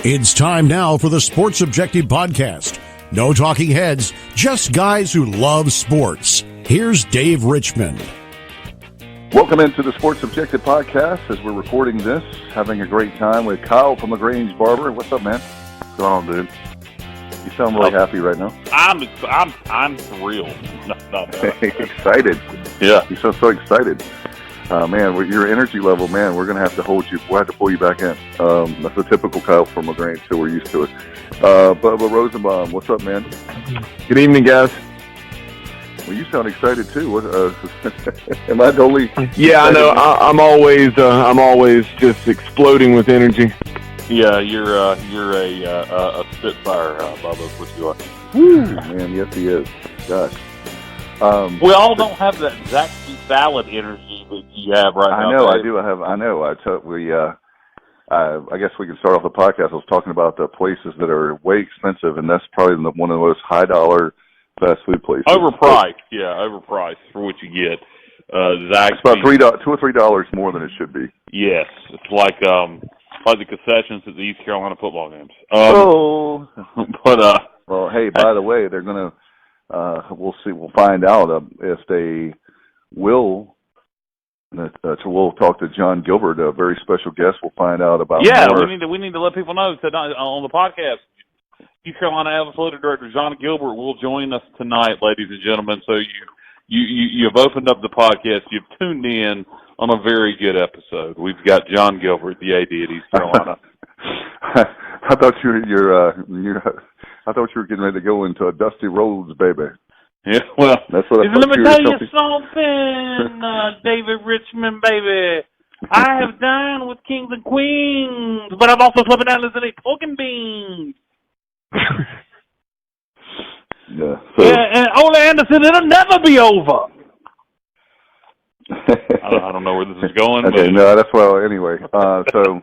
It's time now for the Sports Objective Podcast. No talking heads, just guys who love sports. Here's Dave Richmond. Welcome into the Sports Objective Podcast. As we're recording this, having a great time with Kyle from LaGrange Barber. What's up, man? What's going on, dude? You sound really happy right now. I'm thrilled. Not Excited. Yeah. You sound so excited. Man, with your energy level, man, we're going to have to hold you. We'll have to pull you back in. That's a typical Kyle from LaGrange, so we're used to it. Bubba Rosenbaum, what's up, man? Good evening, guys. Well, you sound excited too. Am I the only? Yeah, I know. I'm always just exploding with energy. Yeah, you're a spitfire, Bubba. Is what you are. Woo, man, yes, he is. Gosh. We all don't have that Zaxby salad energy that you have right now. I know, Dave. I do. I know. I guess we can start off the podcast. I was talking about the places that are way expensive, and that's probably one of the most high-dollar fast food places. Overpriced, overpriced for what you get. Zaxby's, it's about $2 or $3 more than it should be. Yes, it's like the concessions at the East Carolina football games. Well, hey, by the way, they're gonna. We'll see. We'll find out if they will. We'll talk to Jon Gilbert, a very special guest. We'll find out about. Yeah, more. we need to let people know tonight on the podcast. East Carolina Athletic Director Jon Gilbert will join us tonight, ladies and gentlemen. So you've opened up the podcast. You've tuned in on a very good episode. We've got Jon Gilbert, the AD at East Carolina. I thought I thought you were getting ready to go into a Dusty Rhodes, baby. Yeah, well, that's what I let me tell you something, David Richmond, baby. I have dined with kings and queens, but I've also slept down listening to pork and beans. Yeah, and Ole Anderson, it'll never be over. I don't know where this is going. Okay, but no, that's well. Anyway, so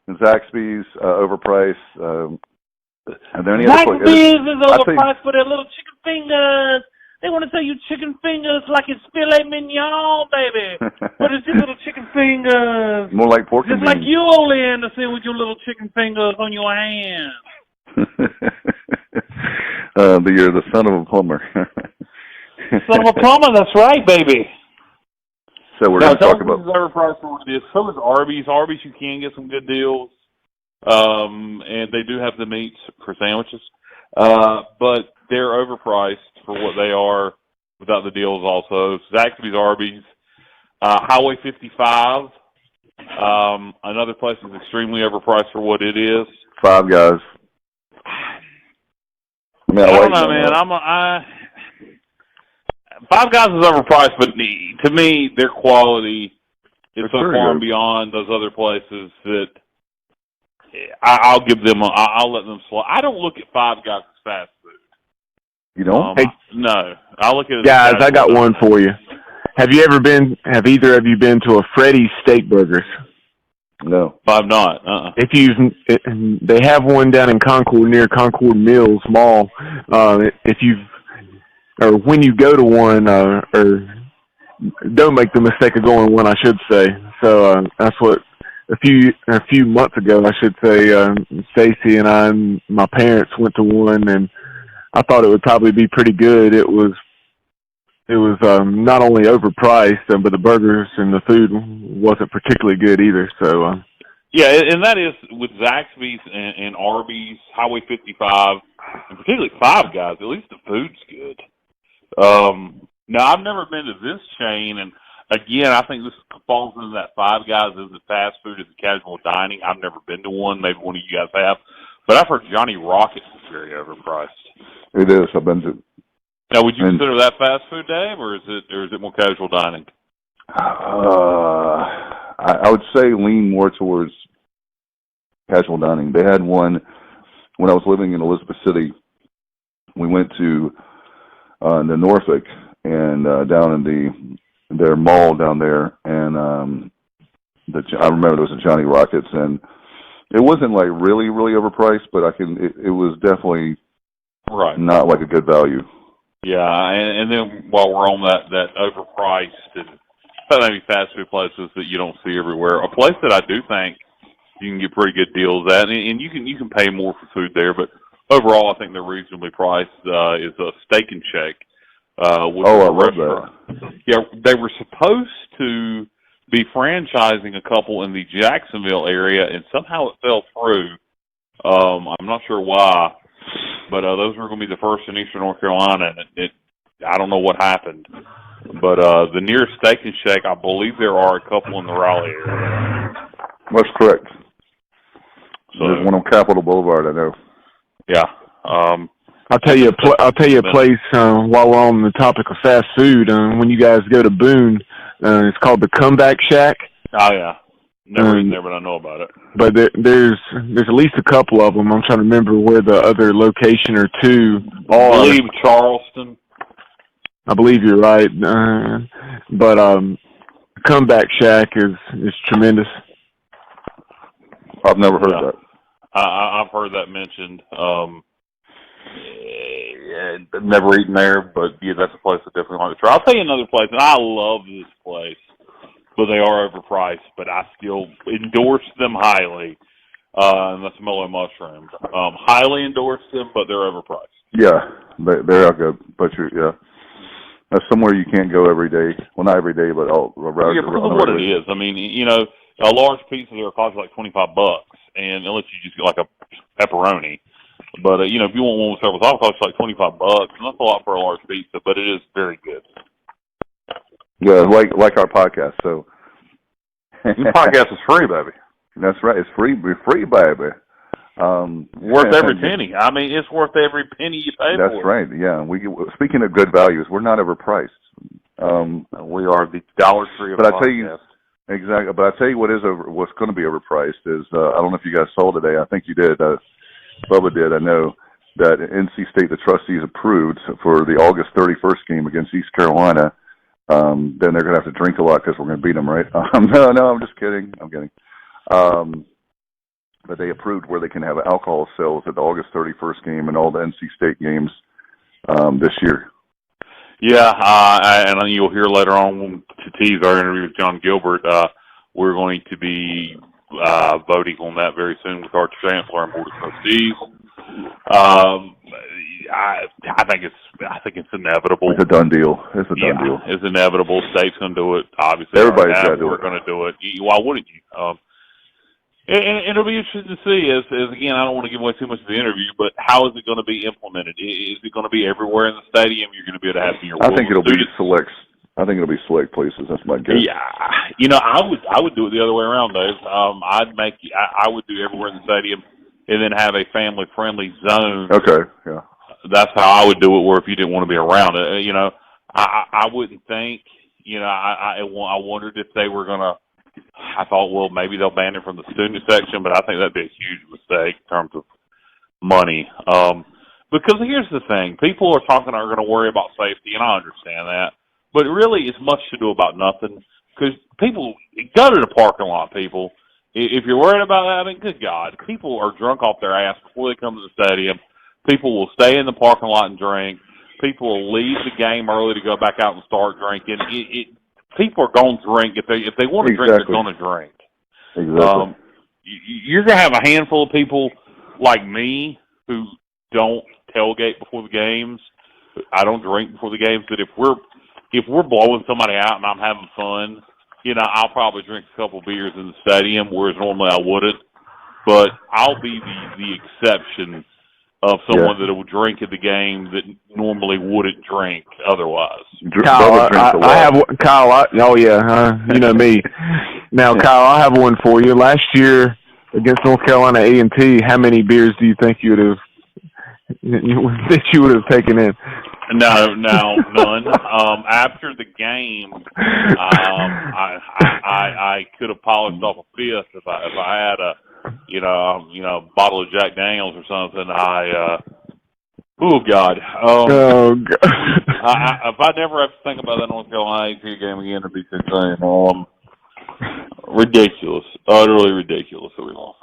Zaxby's overpriced. Are there any other places? Zaxby's is overpriced for their little chicken fingers. They want to sell you chicken fingers like it's filet mignon, baby. But it's just little chicken fingers. More like pork and beans. Just like you, Ole Anderson, with your little chicken fingers on your hands. You're the son of a plumber. Son of a plumber, that's right, baby. So we're going to talk about overpriced for what it is. So is Arby's. Arby's, you can get some good deals. And they do have the meats for sandwiches. But they're overpriced for what they are without the deals also. Zaxby's, Arby's, Highway 55. Another place is extremely overpriced for what it is. Five Guys. I don't know, man. Five Guys is overpriced, but to me, their quality is so far and beyond those other places that I'll give them. I'll let them slide. I don't look at Five Guys as fast food. You don't? No, I look at it. Guys, I got one for you. Have either of you been to a Freddy's Steak Burgers? No, I've not. They have one down in Concord near Concord Mills Mall. When you go to one, or don't make the mistake of going to one, I should say. So that's what a few months ago, I should say. Stacy and I and my parents went to one, and I thought it would probably be pretty good. It was not only overpriced, but the burgers and the food wasn't particularly good either. So yeah, and that is with Zaxby's and Arby's, Highway 55, and particularly Five Guys. At least the food's good. Now I've never been to this chain, and again, I think this falls into that Five Guys isn't fast food, it's casual dining. I've never been to one. Maybe one of you guys have, but I've heard Johnny Rockets is very overpriced. It is. I've been to. Now, would you consider that fast food, Dave, or is it more casual dining? I would say lean more towards casual dining. They had one when I was living in Elizabeth City. We went to the Norfolk and down in their mall down there, and I remember there was a Johnny Rockets, and it wasn't like really overpriced, but it was definitely not like a good value. Yeah, and then while we're on that overpriced and maybe fast food places that you don't see everywhere, a place that I do think you can get pretty good deals at, and you can pay more for food there. But overall, I think they're reasonably priced. Is a Steak and Shake. Which I is a love restaurant. that. Yeah, they were supposed to be franchising a couple in the Jacksonville area, and somehow it fell through. I'm not sure why, but those were going to be the first in Eastern North Carolina, and I don't know what happened. But the nearest Steak and Shake, I believe there are a couple in the Raleigh area. That's correct. So, there's one on Capitol Boulevard, I know. Yeah. I'll tell you a place while we're on the topic of fast food. When you guys go to Boone, it's called the Comeback Shack. Oh yeah, never eaten there, but I know about it. But there's at least a couple of them. I'm trying to remember where the other location or two are. I believe Charleston. I believe you're right. But Comeback Shack is tremendous. I've never heard that. I've heard that mentioned. Never eaten there, but yeah, that's a place I definitely want to try. I'll tell you another place, and I love this place, but they are overpriced. But I still endorse them highly. And that's Mellow Mushrooms. Highly endorse them, but they're overpriced. Yeah, they're good, but that's somewhere you can't go every day. Well, not every day, but yeah, because of what it is. I mean, a large pizza there costs like $25, and unless you just get like a pepperoni. But if you want one with several sauce, it costs like $25, and that's a lot for a large pizza. But it is very good. Yeah, like our podcast. So this podcast is free, baby. That's right. It's free. We're free, baby. Worth every penny. I mean, it's worth every penny you pay for. That's right. Yeah. Speaking of good values, we're not overpriced. We are the Dollar Tree of but podcast. I tell you, exactly. But I tell you what's going to be overpriced is I don't know if you guys saw today. I think you did. Bubba did. I know that NC State, the trustees approved for the August 31st game against East Carolina. Then they're going to have to drink a lot because we're going to beat them, right? No, I'm just kidding. I'm kidding. But they approved where they can have alcohol sales at the August 31st game and all the NC State games this year. Yeah, and you'll hear later on to tease our interview with Jon Gilbert. We're going to be voting on that very soon with our chancellor and board of trustees. I think it's inevitable. It's a done deal. It's a done deal. It's inevitable. State's going to do it. Obviously, everybody's got to do it. We're going to do it. Why wouldn't you? And it'll be interesting to see. As again, I don't want to give away too much of the interview, but how is it going to be implemented? Is it going to be everywhere in the stadium? You're going to be able to have your. I think it'll be select. I think it'll be select places. That's my guess. Yeah, I would do it the other way around, Dave. I would do everywhere in the stadium, and then have a family-friendly zone. Okay, yeah. That's how I would do it. Where if you didn't want to be around it, I wouldn't think. I wondered if they were gonna. I thought, well, maybe they'll ban it from the student section, but I think that'd be a huge mistake in terms of money. Because here's the thing: people are going to worry about safety, and I understand that. But really, it's much to do about nothing. Because people go to the parking lot. People, if you're worried about that, I mean, good God, people are drunk off their ass before they come to the stadium. People will stay in the parking lot and drink. People will leave the game early to go back out and start drinking. People are going to drink if they want to drink. They're going to drink. Exactly. You're going to have a handful of people like me who don't tailgate before the games. I don't drink before the games, but if we're blowing somebody out and I'm having fun, I'll probably drink a couple beers in the stadium, whereas normally I wouldn't. But I'll be the exception of someone that will drink at the game that normally wouldn't drink otherwise. Kyle, I have Kyle. Oh yeah, you know me. Now, Kyle, I have one for you. Last year against North Carolina A&T, how many beers do you think you would have taken in? No, none. After the game, I could have polished off a fifth if I had a bottle of Jack Daniels or something. Oh God. If I never have to think about that North Carolina A&T game again, it'd be insane. Ridiculous, utterly ridiculous that we lost.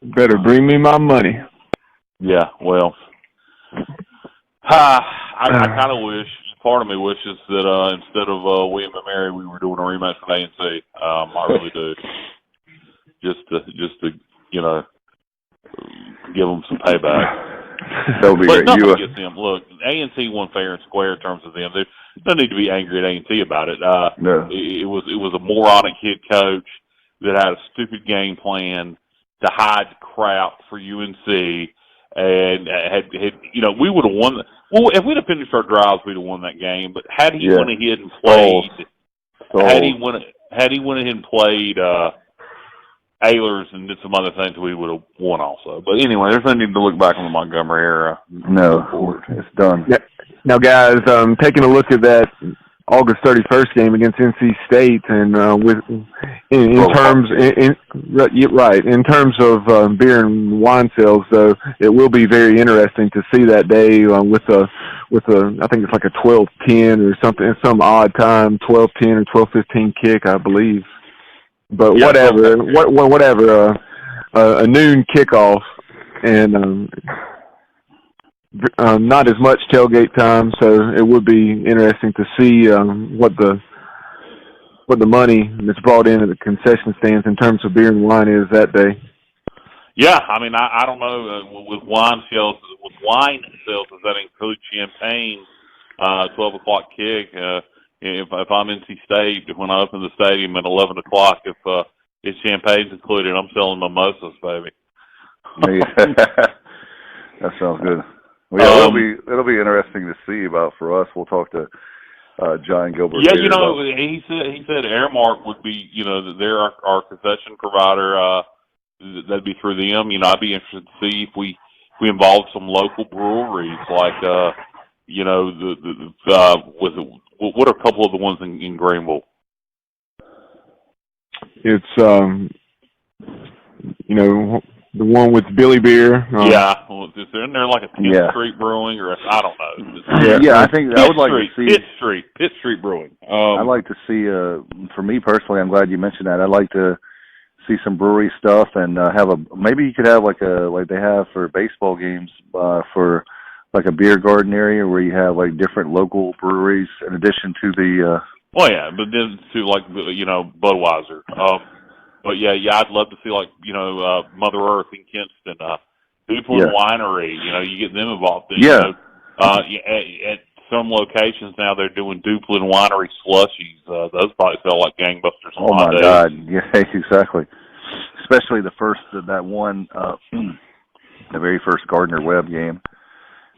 Better bring me my money. Yeah, well. I kind of wish, part of me wishes that instead of William and Mary, we were doing a rematch with A&T. I really do. Just to give them some payback. That would be But great. nothing against them. Look, A&T won fair and square in terms of them. There's no need to be angry at A&T about it. No. It was a moronic head coach that had a stupid game plan to hide crap for UNC, and had we would have won. Well, if we'd have finished our drives, we'd have won that game. But had he went ahead and played, had he went ahead and played Ehlers and did some other things, we would have won also. But anyway, there's no need to look back on the Montgomery era. No, it's done. Yeah. Now, guys, taking a look at that August 31st game against NC State, and in terms of beer and wine sales, though, it will be very interesting to see that day with I think it's like a 12:10 or something, some odd time, 12:10 or 12:15 kick, I believe. But whatever, a noon kickoff, and not as much tailgate time, so it would be interesting to see what the money that's brought in at the concession stands in terms of beer and wine is that day. Yeah, I mean, I don't know with wine sales. Does that include champagne? 12:00 kick. If I'm NC State, when I open the stadium at 11 o'clock, if champagne's included, I'm selling mimosas, baby. That sounds good. Well, it'll be interesting to see about for us. We'll talk to Jon Gilbert. Yeah, he said Airmark would be, they're our concession provider. That'd be through them. I'd be interested to see if we involve some local breweries, like what are a couple of the ones in Greenville? It's the one with Billy Beer. Is there in there like a 10th Street Brewing, or I don't know? Yeah, I think I would like to see Pitt Street Brewing. I'd like to see. For me personally, I'm glad you mentioned that. I'd like to see some brewery stuff and maybe you could have like they have for baseball games for like a beer garden area where you have like different local breweries in addition to the. But then to like Budweiser. But yeah, I'd love to see like Mother Earth in Kinston, Duplin Winery. You get them involved. At some locations now they're doing Duplin Winery slushies. Those probably sell like gangbusters. Oh my God! Yeah, exactly. Especially that one, the very first Gardner Webb game.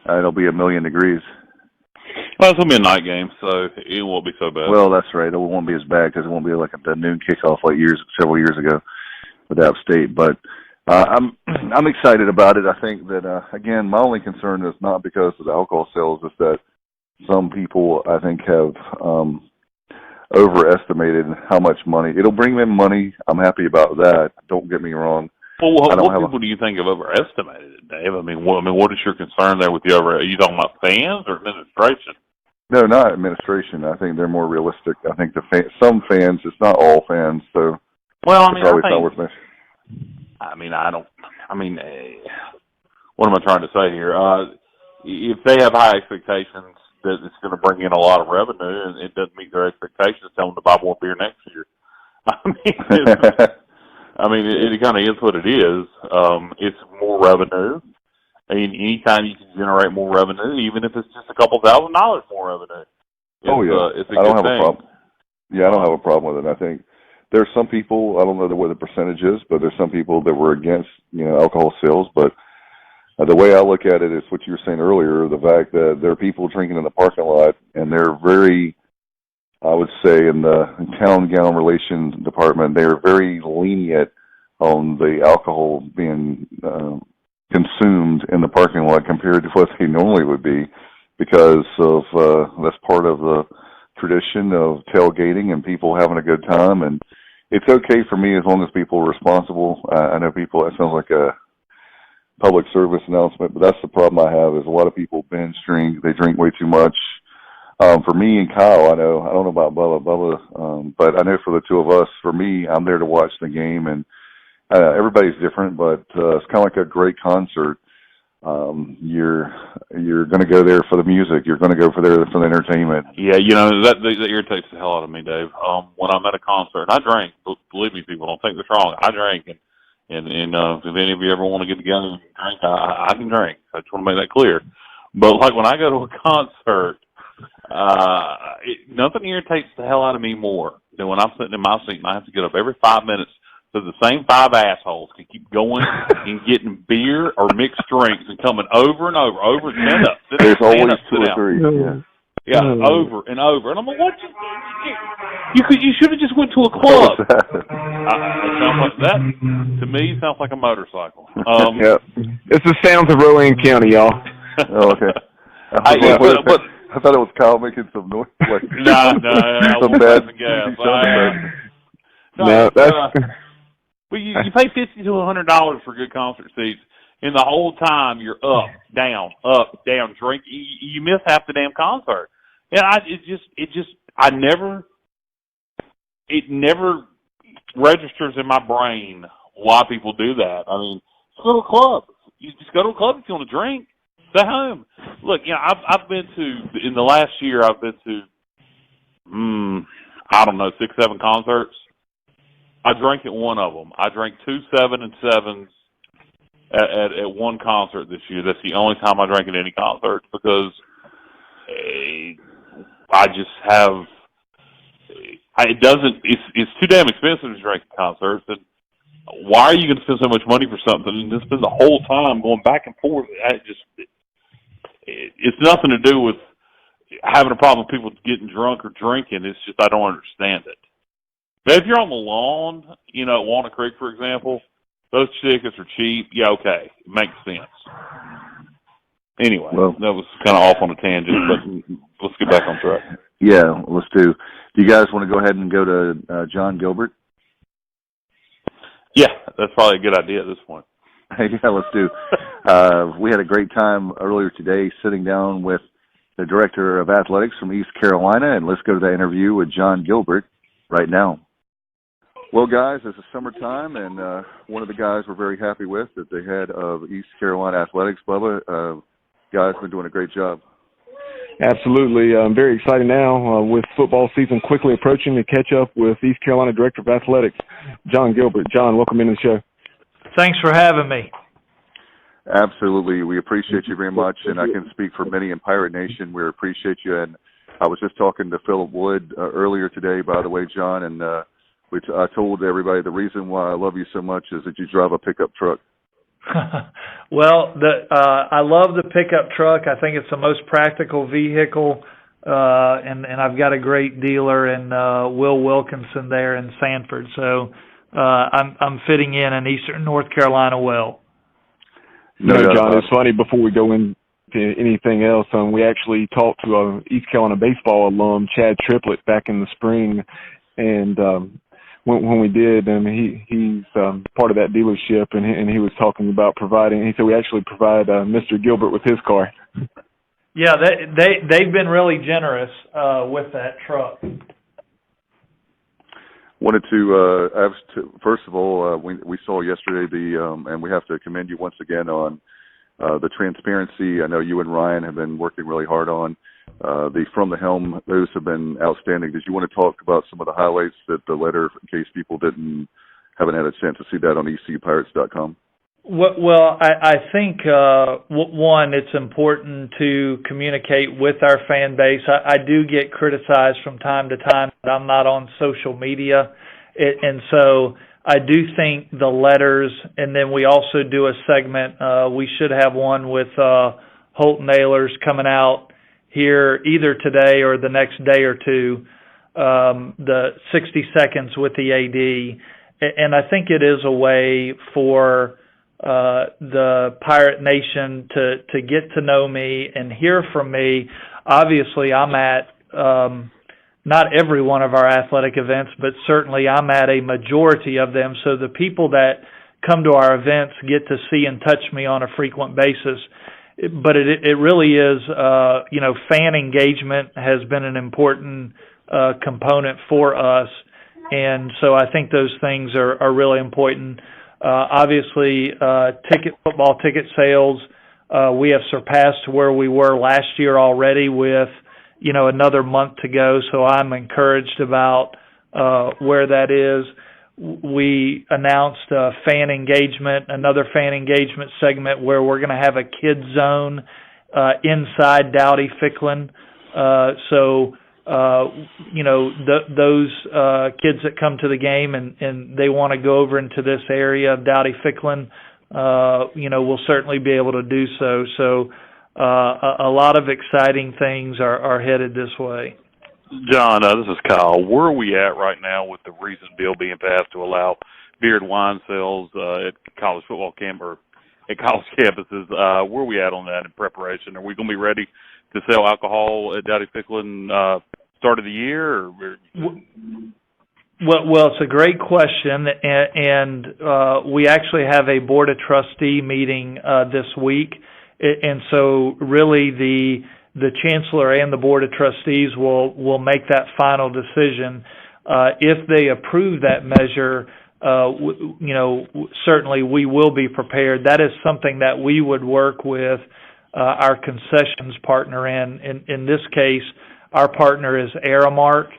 It'll be 1,000,000 degrees. Well, it's going to be a night game, so it won't be so bad. Well, that's right. It won't be as bad because it won't be like the noon kickoff like several years ago with App State. But I'm excited about it. I think that, again, my only concern is not because of the alcohol sales, is that some people, I think, have overestimated how much money. It'll bring them money. I'm happy about that. Don't get me wrong. Well, what people do you think have overestimated it, Dave? I mean, what is your concern there with are you talking about fans or administration? No, not administration. I think they're more realistic. I think some fans, it's not all fans, so. Well, I mean, what am I trying to say here? If they have high expectations that it's going to bring in a lot of revenue and it doesn't meet their expectations, tell them to buy more beer next year. It kind of is what it is. It's more revenue. And anytime you can generate more revenue, even if it's just a couple $1,000 more revenue, it's a good thing. A problem. Yeah, I don't have a problem with it. I think there's some people, I don't know what the percentage is, but there's some people that were against, alcohol sales. But the way I look at it is what you were saying earlier, the fact that there are people drinking in the parking lot, and they're very, I would say, in the town-gown relations department, they're very lenient on the alcohol being consumed in the parking lot compared to what they normally would be, because of that's part of the tradition of tailgating and people having a good time. And it's okay for me as long as people are responsible. I know people, it sounds like a public service announcement, but that's the problem I have, is a lot of people binge drink. They drink way too much. For me and Kyle, I don't know about Bubba, but I know for the two of us, for me, I'm there to watch the game, and everybody's different, but it's kind of like a great concert. You're going to go there for the music. You're going to go for the entertainment. Yeah, that irritates the hell out of me, Dave. When I'm at a concert, I drink. Believe me, people, don't think this wrong. I drink, And if any of you ever want to get together and drink, I can drink. I just want to make that clear. But like when I go to a concert, nothing irritates the hell out of me more than when I'm sitting in my seat and I have to get up every 5 minutes so the same 5 assholes can keep going and getting beer or mixed drinks and coming over and over, stand up. There's always 2 or 3. Yeah, over and over. And I'm like, what? You should have just went to a club. That, to me, sounds like a motorcycle. Yeah. It's the sounds of Rowan County, y'all. Oh, okay. I thought it was Kyle making some noise. Like, no, I wasn't passing gas. Well, you pay $50 to $100 for good concert seats, and the whole time you're up, down, drink. You miss half the damn concert. And it never registers in my brain why people do that. I mean, go to a club. You just go to a club if you want to drink. Stay home. Look, I've been to, in the last year, I've been to, 6, 7 concerts. I drank at one of them. I drank 2 7 and 7s at one concert this year. That's the only time I drank at any concert because I just have. It's too damn expensive to drink at concerts. And why are you going to spend so much money for something and just spend the whole time going back and forth? It's nothing to do with having a problem with people getting drunk or drinking. It's just I don't understand it. But if you're on the lawn, at Walnut Creek, for example, those tickets are cheap. Yeah, okay. It makes sense. Anyway, that was kind of off on a tangent, but let's get back on track. Yeah, let's do. Do you guys want to go ahead and go to Jon Gilbert? Yeah, that's probably a good idea at this point. Yeah, let's do. We had a great time earlier today sitting down with the Director of Athletics from East Carolina, and let's go to that interview with Jon Gilbert right now. Well, guys, it's the summertime, and one of the guys we're very happy with is the head of East Carolina Athletics, Bubba. Guys, been doing a great job. Absolutely. I'm very excited now with football season quickly approaching to catch up with East Carolina Director of Athletics, Jon Gilbert. Jon, welcome into the show. Thanks for having me. Absolutely. We appreciate you very much, and I can speak for many in Pirate Nation. We appreciate you. And I was just talking to Philip Wood earlier today, by the way, Jon, and I told everybody the reason why I love you so much is that you drive a pickup truck. Well, I love the pickup truck. I think it's the most practical vehicle, and I've got a great dealer in Will Wilkinson there in Sanford. So I'm fitting in Eastern North Carolina well. No, Jon, it's funny, before we go into anything else, we actually talked to a East Carolina baseball alum, Chad Triplett, back in the spring, and when we did, he's part of that dealership, and he was talking about providing. He said we actually provide Mr. Gilbert with his car. Yeah, they've been really generous with that truck. Wanted to first of all, we saw yesterday and we have to commend you once again on the transparency. I know you and Ryan have been working really hard on the From the Helm. Those have been outstanding. Did you want to talk about some of the highlights that the letter, in case people haven't had a chance to see that on ECUPirates.com? Well, I think, one, it's important to communicate with our fan base. I do get criticized from time to time that I'm not on social media, and so I do think the letters, and then we also do a segment. We should have one with Holton Ahlers coming out here either today or the next day or two, the 60 seconds with the AD. And I think it is a way for the Pirate Nation to get to know me and hear from me. Obviously, I'm at not every one of our athletic events, but certainly I'm at a majority of them. So the people that come to our events get to see and touch me on a frequent basis. But it really is, fan engagement has been an important component for us. And so I think those things are really important. Obviously, football ticket sales, we have surpassed where we were last year already with, another month to go. So I'm encouraged about where that is. we announced another fan engagement segment where we're going to have a kids zone inside Dowdy-Ficklin. Those kids that come to the game and they want to go over into this area of Dowdy-Ficklin, will certainly be able to do so. So a lot of exciting things are headed this way. John, this is Kyle. Where are we at right now with the recent bill being passed to allow beer and wine sales at college football camp or at college campuses? Where are we at on that in preparation? Are we going to be ready to sell alcohol at Dowdy-Ficklin start of the year? Well, it's a great question, and we actually have a board of trustee meeting this week, and so really the chancellor and the board of trustees will make that final decision. If they approve that measure, certainly we will be prepared. That is something that we would work with our concessions partner in this case, our partner is Aramark,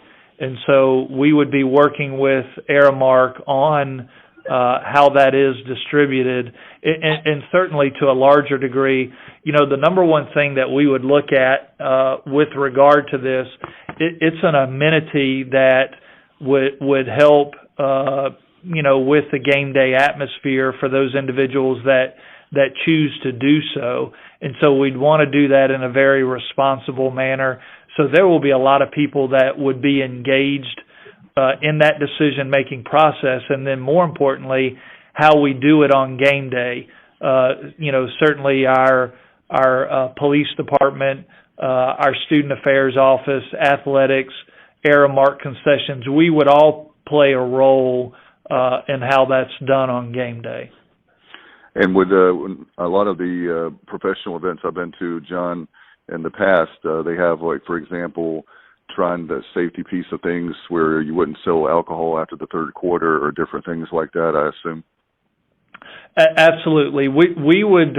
and so we would be working with Aramark on how that is distributed, and certainly to a larger degree. The number one thing that we would look at with regard to this, it's an amenity that would help, with the game day atmosphere for those individuals that choose to do so. And so we'd want to do that in a very responsible manner. So there will be a lot of people that would be engaged in that decision-making process, and then more importantly, how we do it on game day. Certainly our police department, our student affairs office, athletics, Aramark concessions, we would all play a role in how that's done on game day. And with a lot of the professional events I've been to, John, in the past, they have, like, for example, trying the safety piece of things where you wouldn't sell alcohol after the third quarter or different things like that, I assume. Absolutely. We would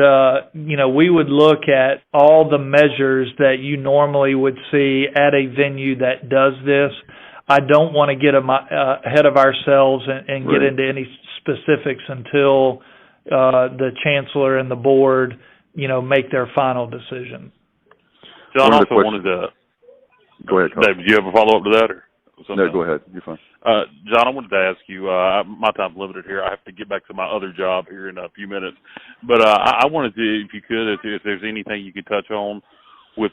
look at all the measures that you normally would see at a venue that does this. I don't want to get ahead of ourselves and get into any specifics until the chancellor and the board, make their final decision. John, also wanted to. Go ahead, Carl. Dave, do you have a follow-up to that? No, go ahead. You're fine. John, I wanted to ask you, my time's limited here. I have to get back to my other job here in a few minutes. But I wanted to, if you could, if there's anything you could touch on with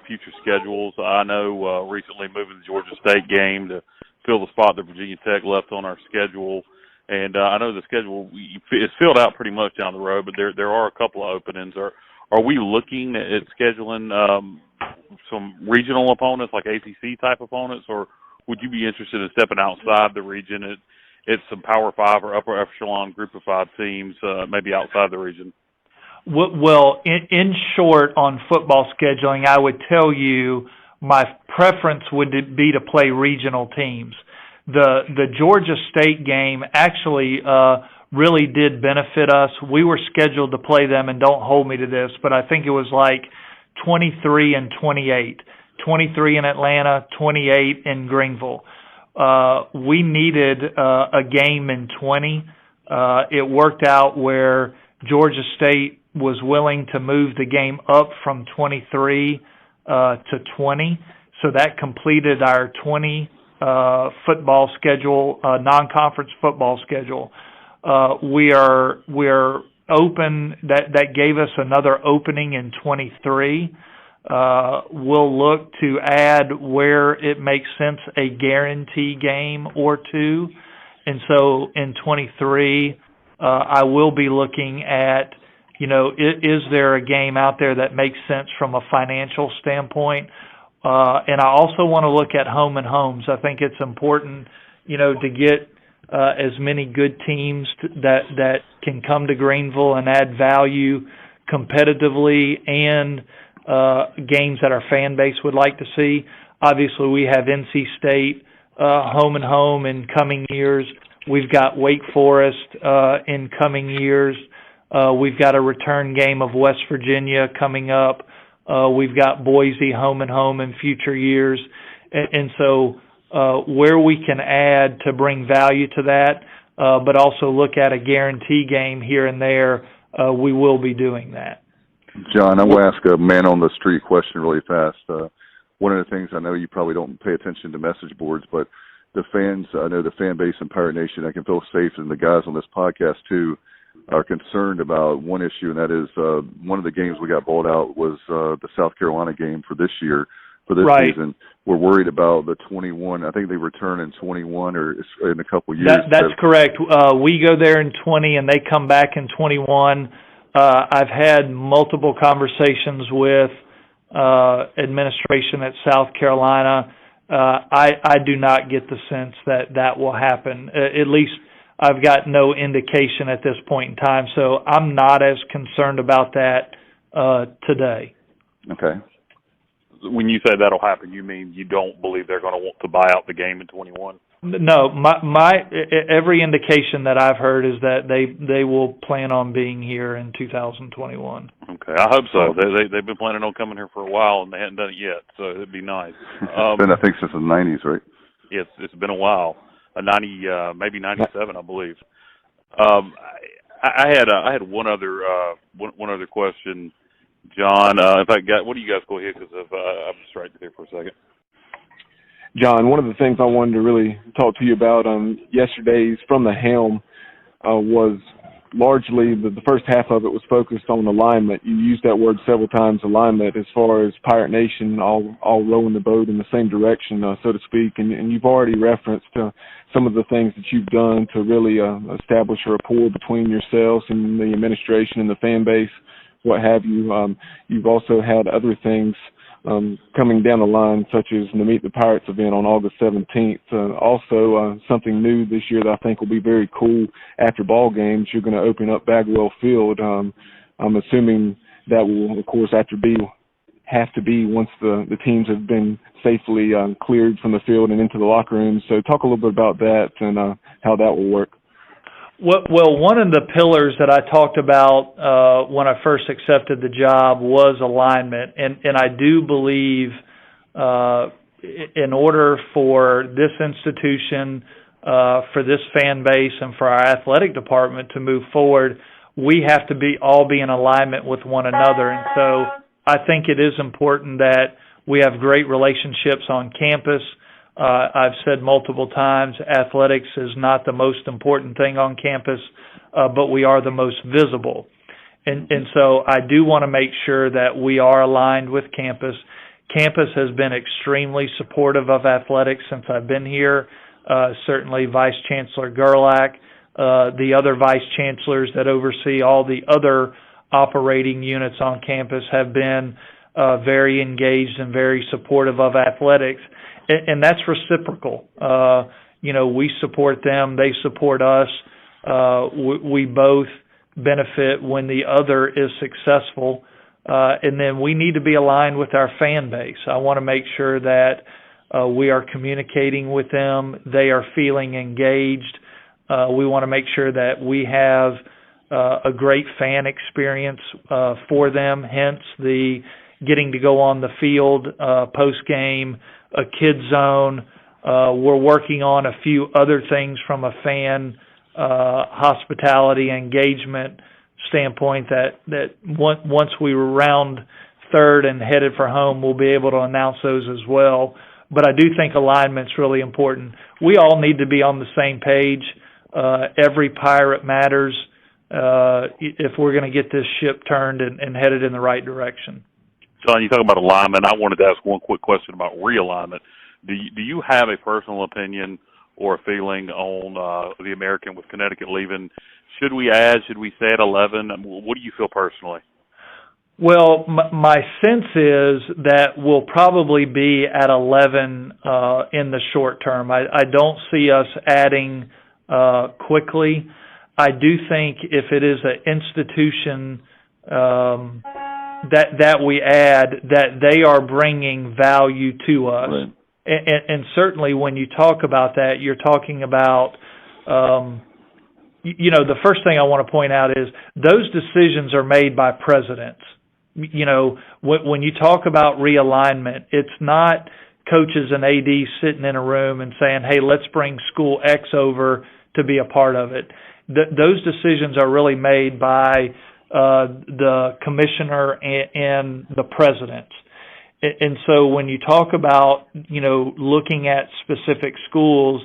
future schedules. I know recently moving the Georgia State game to fill the spot that Virginia Tech left on our schedule. And I know the schedule is filled out pretty much down the road, but there are a couple of openings. Are we looking at scheduling some regional opponents, like ACC-type opponents, or would you be interested in stepping outside the region at some Power 5 or upper echelon Group of 5 teams, maybe outside the region? Well, in short, on football scheduling, I would tell you my preference would be to play regional teams. The Georgia State game actually really did benefit us. We were scheduled to play them, and don't hold me to this, but I think it was like 23 and 28. 23 in Atlanta, 28 in Greenville. We needed a game in 20. It worked out where Georgia State was willing to move the game up from 23 to 20. So that completed our 20 football schedule, non-conference football schedule. We are open. That gave us another opening in 23. We'll look to add, where it makes sense, a guarantee game or two. And so in 23, I will be looking at, is there a game out there that makes sense from a financial standpoint? And I also want to look at home and homes. I think it's important, to get as many good teams that can come to Greenville and add value competitively, and games that our fan base would like to see. Obviously, we have NC State home and home in coming years. We've got Wake Forest in coming years. We've got a return game of West Virginia coming up. We've got Boise home and home in future years. And so where we can add to bring value to that, but also look at a guarantee game here and there, we will be doing that. John, I want to ask a man-on-the-street question really fast. One of the things, I know you probably don't pay attention to message boards, but the fans, I know the fan base in Pirate Nation, I can feel safe, and the guys on this podcast too, are concerned about one issue, and that is one of the games we got bowled out was the South Carolina game for this year, for this season. We're worried about the 21. I think they return in 21 or in a couple years. That's correct. We go there in 20, and they come back in 21. I've had multiple conversations with administration at South Carolina. I do not get the sense that will happen. At least I've got no indication at this point in time, so I'm not as concerned about that today. Okay. When you say that'll happen, you mean you don't believe they're going to want to buy out the game in 21? No, my every indication that I've heard is that they will plan on being here in 2021. Okay, I hope so. They've been planning on coming here for a while, and they hadn't done it yet, so it'd be nice. It's been, I think, since the 90s, right? Yes, it's been a while. 90, maybe 97, I believe. I had one other question, John. What do you guys go ahead? Because I'm just right there for a second. John, one of the things I wanted to really talk to you about on yesterday's From the Helm was largely the first half of it was focused on alignment. You used that word several times, alignment, as far as Pirate Nation all rowing the boat in the same direction, so to speak. And you've already referenced some of the things that you've done to really establish a rapport between yourselves and the administration and the fan base, what have you. You've also had other things coming down the line, such as the Meet the Pirates event on August 17th. Also, something new this year that I think will be very cool after ball games, you're going to open up Bagwell Field. I'm assuming that will, of course, have to be once the teams have been safely cleared from the field and into the locker room. So talk a little bit about that and how that will work. Well, one of the pillars that I talked about when I first accepted the job was alignment, and I do believe in order for this institution, for this fan base, and for our athletic department to move forward, we have to all be in alignment with one another. And so I think it is important that we have great relationships on campus. I've said multiple times, athletics is not the most important thing on campus, but we are the most visible. And so I do want to make sure that we are aligned with campus. Campus has been extremely supportive of athletics since I've been here. Certainly Vice Chancellor Gerlach, the other vice chancellors that oversee all the other operating units on campus have been very engaged and very supportive of athletics. And that's reciprocal. We support them, they support us. We both benefit when the other is successful. And then we need to be aligned with our fan base. I want to make sure that we are communicating with them. They are feeling engaged. We want to make sure that we have a great fan experience for them, hence the getting to go on the field post-game, a kid zone. We're working on a few other things from a fan hospitality engagement standpoint that once we round third and headed for home, we'll be able to announce those as well. But I do think alignment's really important. We all need to be on the same page. Every Pirate matters if we're going to get this ship turned and headed in the right direction. John, you talk about alignment. I wanted to ask one quick question about realignment. Do you have a personal opinion or a feeling on the American with Connecticut leaving? Should we add? Should we stay at 11? What do you feel personally? Well, my sense is that we'll probably be at 11 in the short term. I don't see us adding quickly. I do think if it is an institution that we add, that they are bringing value to us. Right. And certainly when you talk about that, you're talking about, the first thing I want to point out is those decisions are made by presidents. When you talk about realignment, it's not coaches and ADs sitting in a room and saying, hey, let's bring school X over to to be a part of it. Those decisions are really made by the commissioner and the president. And so when you talk about, looking at specific schools,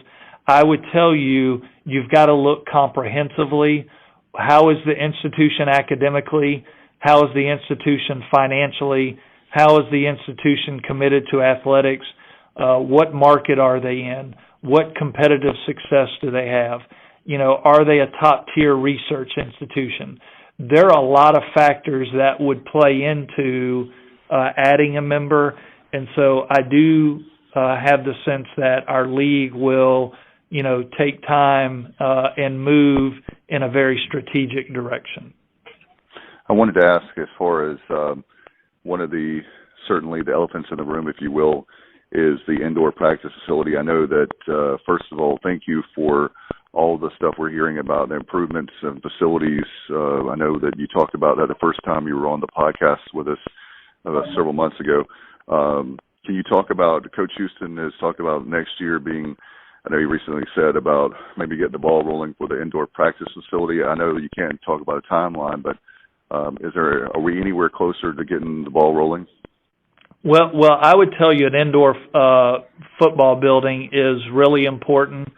I would tell you, you've got to look comprehensively. How is the institution academically? How is the institution financially? How is the institution committed to athletics? What market are they in? What competitive success do they have? Are they a top-tier research institution? There are a lot of factors that would play into adding a member, and so I do have the sense that our league will, take time and move in a very strategic direction. I wanted to ask, as far as one of certainly the elephants in the room, if you will, is the indoor practice facility. I know that, first of all, thank you for all the stuff we're hearing about the improvements and facilities. I know that you talked about that the first time you were on the podcast with us several months ago. Can you talk about, Coach Houston has talked about next year being, I know you recently said about maybe getting the ball rolling for the indoor practice facility. I know that you can't talk about a timeline, but are we anywhere closer to getting the ball rolling? Well, I would tell you an indoor football building is really important.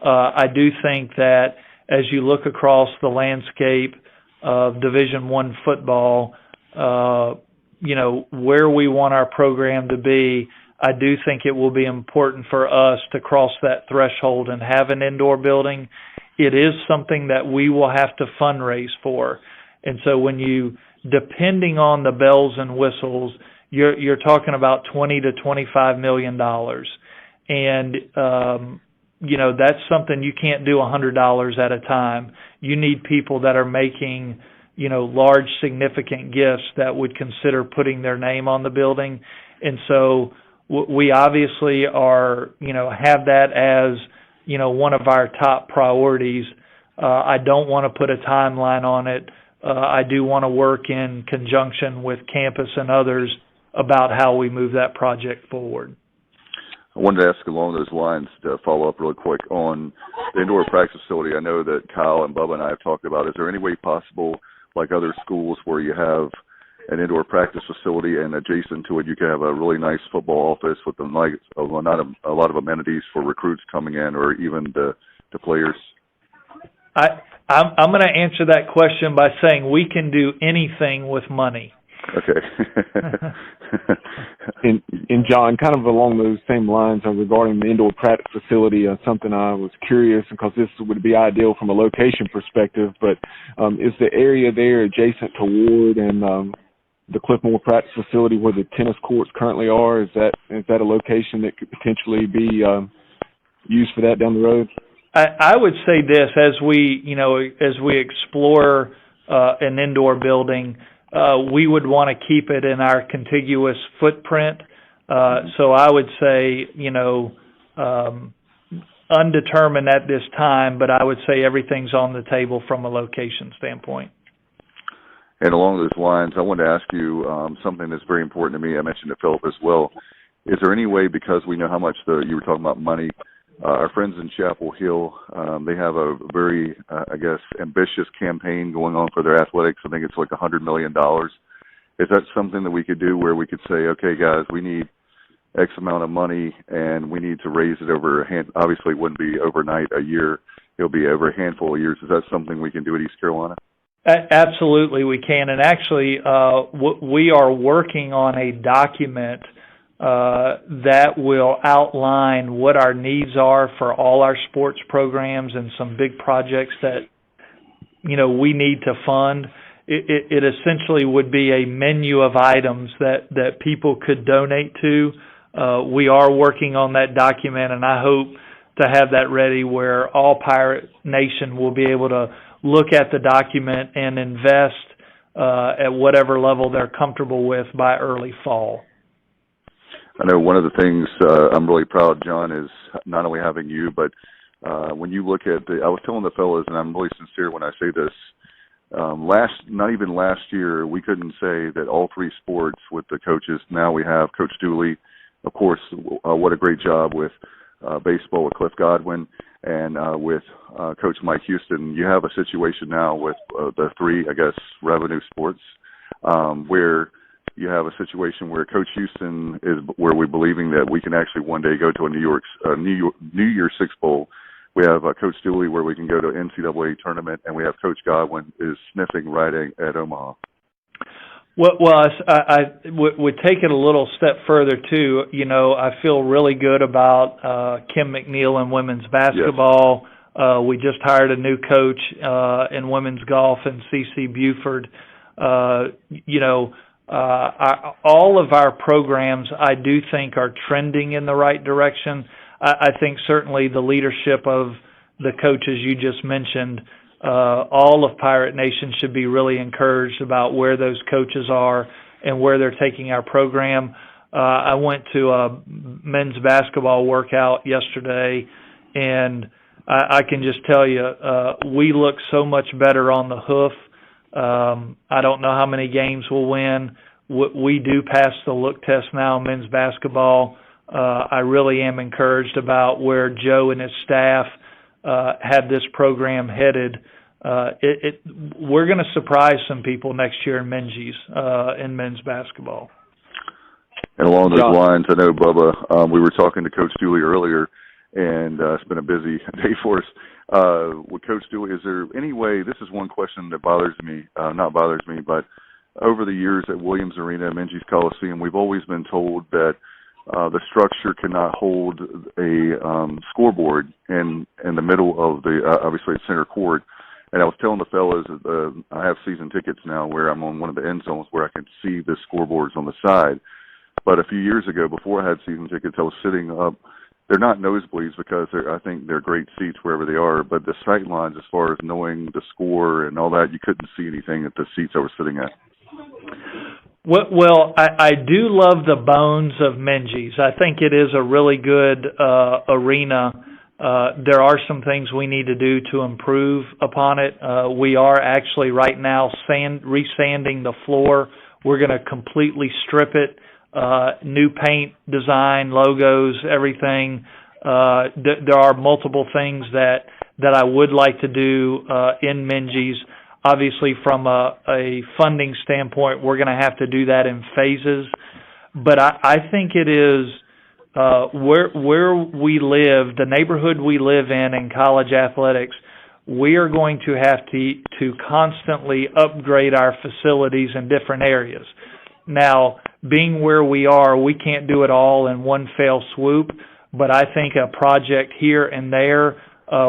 I do think that as you look across the landscape of Division I football, where we want our program to be, I do think it will be important for us to cross that threshold and have an indoor building. It is something that we will have to fundraise for. And so depending on the bells and whistles, you're talking about $20 to $25 million. And, that's something you can't do $100 at a time. You need people that are making, large, significant gifts that would consider putting their name on the building. And so we obviously have that as, one of our top priorities. I don't want to put a timeline on it. I do want to work in conjunction with campus and others about how we move that project forward. I wanted to ask along those lines to follow up really quick on the indoor practice facility. I know that Kyle and Bubba and I have talked about, is there any way possible, like other schools, where you have an indoor practice facility and adjacent to it you can have a really nice football office with a lot of amenities for recruits coming in or even the players? I'm going to answer that question by saying we can do anything with money. Okay. And John, kind of along those same lines regarding the indoor practice facility, something I was curious, because this would be ideal from a location perspective, but is the area there adjacent to Ward and the Cliffmore practice facility where the tennis courts currently are? Is that a location that could potentially be used for that down the road? I would say this, as we explore an indoor building, we would want to keep it in our contiguous footprint. So I would say, undetermined at this time, but I would say everything's on the table from a location standpoint. And along those lines, I wanted to ask you something that's very important to me. I mentioned to Philip as well. Is there any way, because we know how much you were talking about money, our friends in Chapel Hill, they have a very, ambitious campaign going on for their athletics. I think it's like $100 million. Is that something that we could do where we could say, okay, guys, we need X amount of money and we need to raise it over obviously it wouldn't be overnight, a year. It'll be over a handful of years. Is that something we can do at East Carolina? Absolutely, we can. And actually, we are working on a document that will outline what our needs are for all our sports programs and some big projects that, we need to fund. It essentially would be a menu of items that people could donate to. We are working on that document, and I hope to have that ready where all Pirate Nation will be able to look at the document and invest at whatever level they're comfortable with by early fall. I know one of the things I'm really proud, John, is not only having you, but when you look at I was telling the fellas, and I'm really sincere when I say this, not even last year, we couldn't say that all three sports with the coaches. Now we have Coach Dooley, of course, what a great job with baseball with Cliff Godwin. And with Coach Mike Houston, you have a situation now with the three, I guess, revenue sports, where you have a situation where Coach Houston is where we're believing that we can actually one day go to a New Year's Six Bowl. We have Coach Dooley where we can go to NCAA tournament, and we have Coach Godwin is sniffing right at Omaha. Well, I would take it a little step further too. You know, I feel really good about Kim McNeil in women's basketball. Yes. We just hired a new coach in women's golf, and CC Buford. You know, all of our programs, I do think, are trending in the right direction. I think certainly the leadership of the coaches you just mentioned, all of Pirate Nation should be really encouraged about where those coaches are and where they're taking our program. I went to a men's basketball workout yesterday, and I can just tell you, we look so much better on the hoof. I don't know how many games we'll win. We do pass the look test now in men's basketball. I really am encouraged about where Joe and his staff have this program headed. We're going to surprise some people next year in men's basketball. And along those lines, I know, Bubba, we were talking to Coach Dooley earlier, and it's been a busy day for us. With Coach Dooley, is there any way, this is one question that bothers me, not bothers me, but over the years at Williams Arena, Minges Coliseum, we've always been told that the structure cannot hold a scoreboard in the middle of the, obviously, at center court. And I was telling the fellas, I have season tickets now where I'm on one of the end zones where I can see the scoreboards on the side. But a few years ago, before I had season tickets, I was sitting up. They're not nosebleeds because I think they're great seats wherever they are, but the sight lines, as far as knowing the score and all that, you couldn't see anything at the seats I was sitting at. Well, I do love the bones of Minges. I think it is a really good arena. There are some things we need to do to improve upon it. We are actually right now resanding the floor. We're going to completely strip it, new paint design, logos, everything. There are multiple things that I would like to do in Minges. Obviously, from a funding standpoint, we're going to have to do that in phases. But I think it is where we live, the neighborhood we live in college athletics, we are going to have to constantly upgrade our facilities in different areas. Now, being where we are, we can't do it all in one fell swoop, but I think a project here and there,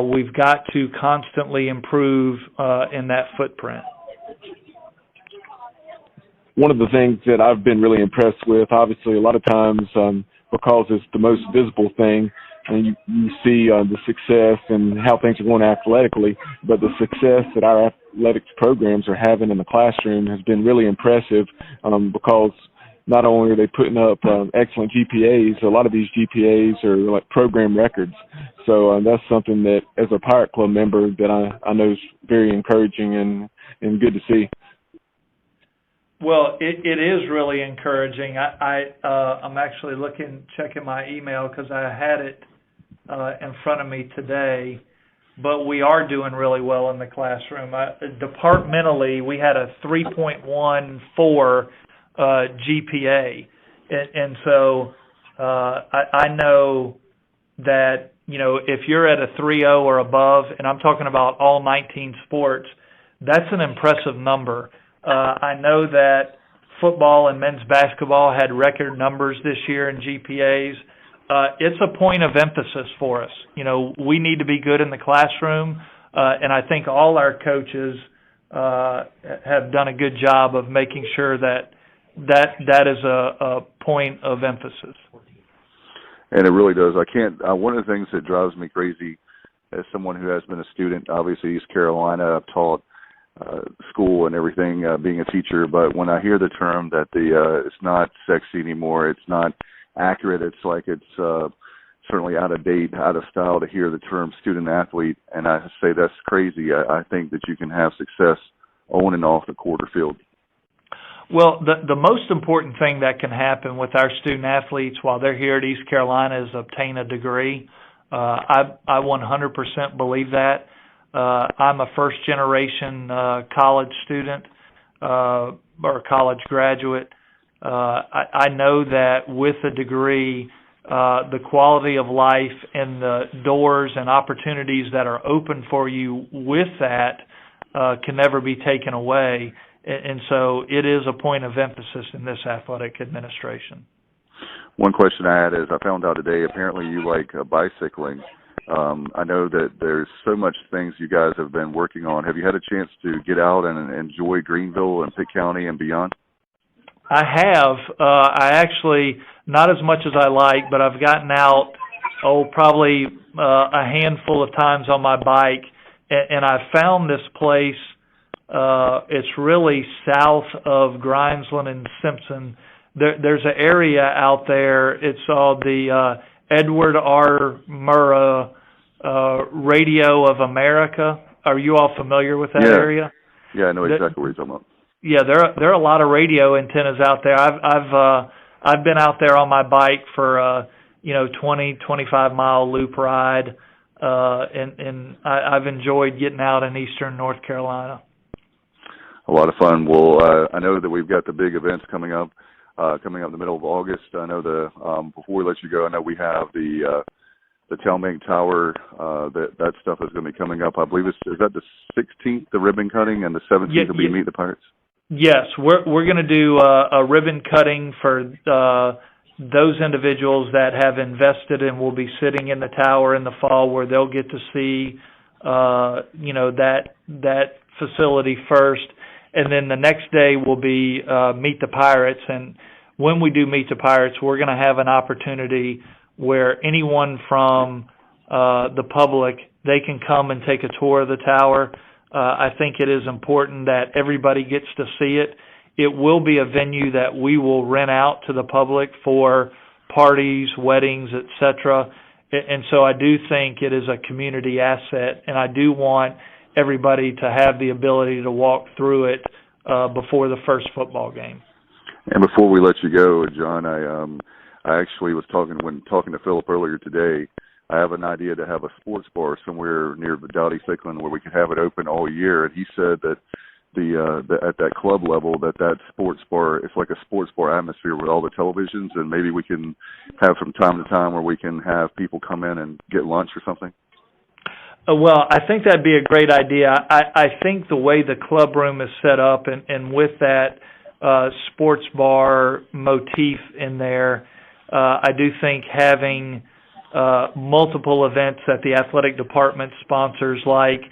we've got to constantly improve in that footprint. One of the things that I've been really impressed with, obviously, a lot of times because it's the most visible thing, and you see the success and how things are going athletically, but the success that our athletics programs are having in the classroom has been really impressive because not only are they putting up excellent GPAs, a lot of these GPAs are like program records. So that's something that, as a Pirate Club member, that I know is very encouraging and good to see. Well, it is really encouraging. I'm actually checking my email because I had it in front of me today, but we are doing really well in the classroom. Departmentally, we had a 3.14 GPA, and so I know that, you know, if you're at a 3.0 or above, and I'm talking about all 19 sports, that's an impressive number. I know that football and men's basketball had record numbers this year in GPAs. It's a point of emphasis for us. You know, we need to be good in the classroom, and I think all our coaches have done a good job of making sure that is a point of emphasis. And it really does. One of the things that drives me crazy as someone who has been a student, obviously East Carolina, I've taught school and everything, being a teacher, but when I hear the term that it's not sexy anymore, it's not accurate, it's like it's certainly out of date, out of style to hear the term student athlete, and I say that's crazy. I think that you can have success on and off the court or field. Well, the most important thing that can happen with our student athletes while they're here at East Carolina is obtain a degree. I 100% believe that. I'm a first-generation college student or college graduate. I know that with a degree, the quality of life and the doors and opportunities that are open for you with that can never be taken away. And so it is a point of emphasis in this athletic administration. One question I had is, I found out today, apparently you like bicycling. I know that there's so much things you guys have been working on. Have you had a chance to get out and enjoy Greenville and Pitt County and beyond? I have. I actually, not as much as I like, but I've gotten out, probably a handful of times on my bike, and I found this place. It's really south of Grimesland and Simpson. There's an area out there. It's called the Edward R. Murrah Radio of America. Are you all familiar with that area? Yeah, I know exactly where you're talking about. Yeah, there are a lot of radio antennas out there. I've been out there on my bike for 20-25 mile loop ride, and I've enjoyed getting out in eastern North Carolina. A lot of fun. Well, I know that we've got the big events coming up in the middle of August. I know before we let you go, I know we have the Talbank Tower. That stuff is going to be coming up. I believe is that the 16th, the ribbon cutting, and the 17th will be Meet the Pirates. Yes, we're going to do a ribbon cutting for those individuals that have invested and will be sitting in the tower in the fall, where they'll get to see that facility first, and then the next day will be Meet the Pirates. And when we do Meet the Pirates, we're going to have an opportunity where anyone from the public, they can come and take a tour of the tower. I think it is important that everybody gets to see it. It will be a venue that we will rent out to the public for parties, weddings, etc. And so I do think it is a community asset, and I do want everybody to have the ability to walk through it before the first football game. And before we let you go, John, I actually was talking to Philip earlier today. I have an idea to have a sports bar somewhere near Dowdy-Ficklen where we can have it open all year. And he said that at that club level, that sports bar, it's like a sports bar atmosphere with all the televisions, and maybe we can have from time to time where we can have people come in and get lunch or something. Well, I think that'd be a great idea. I think the way the club room is set up and with that sports bar motif in there, I do think having multiple events that the athletic department sponsors, like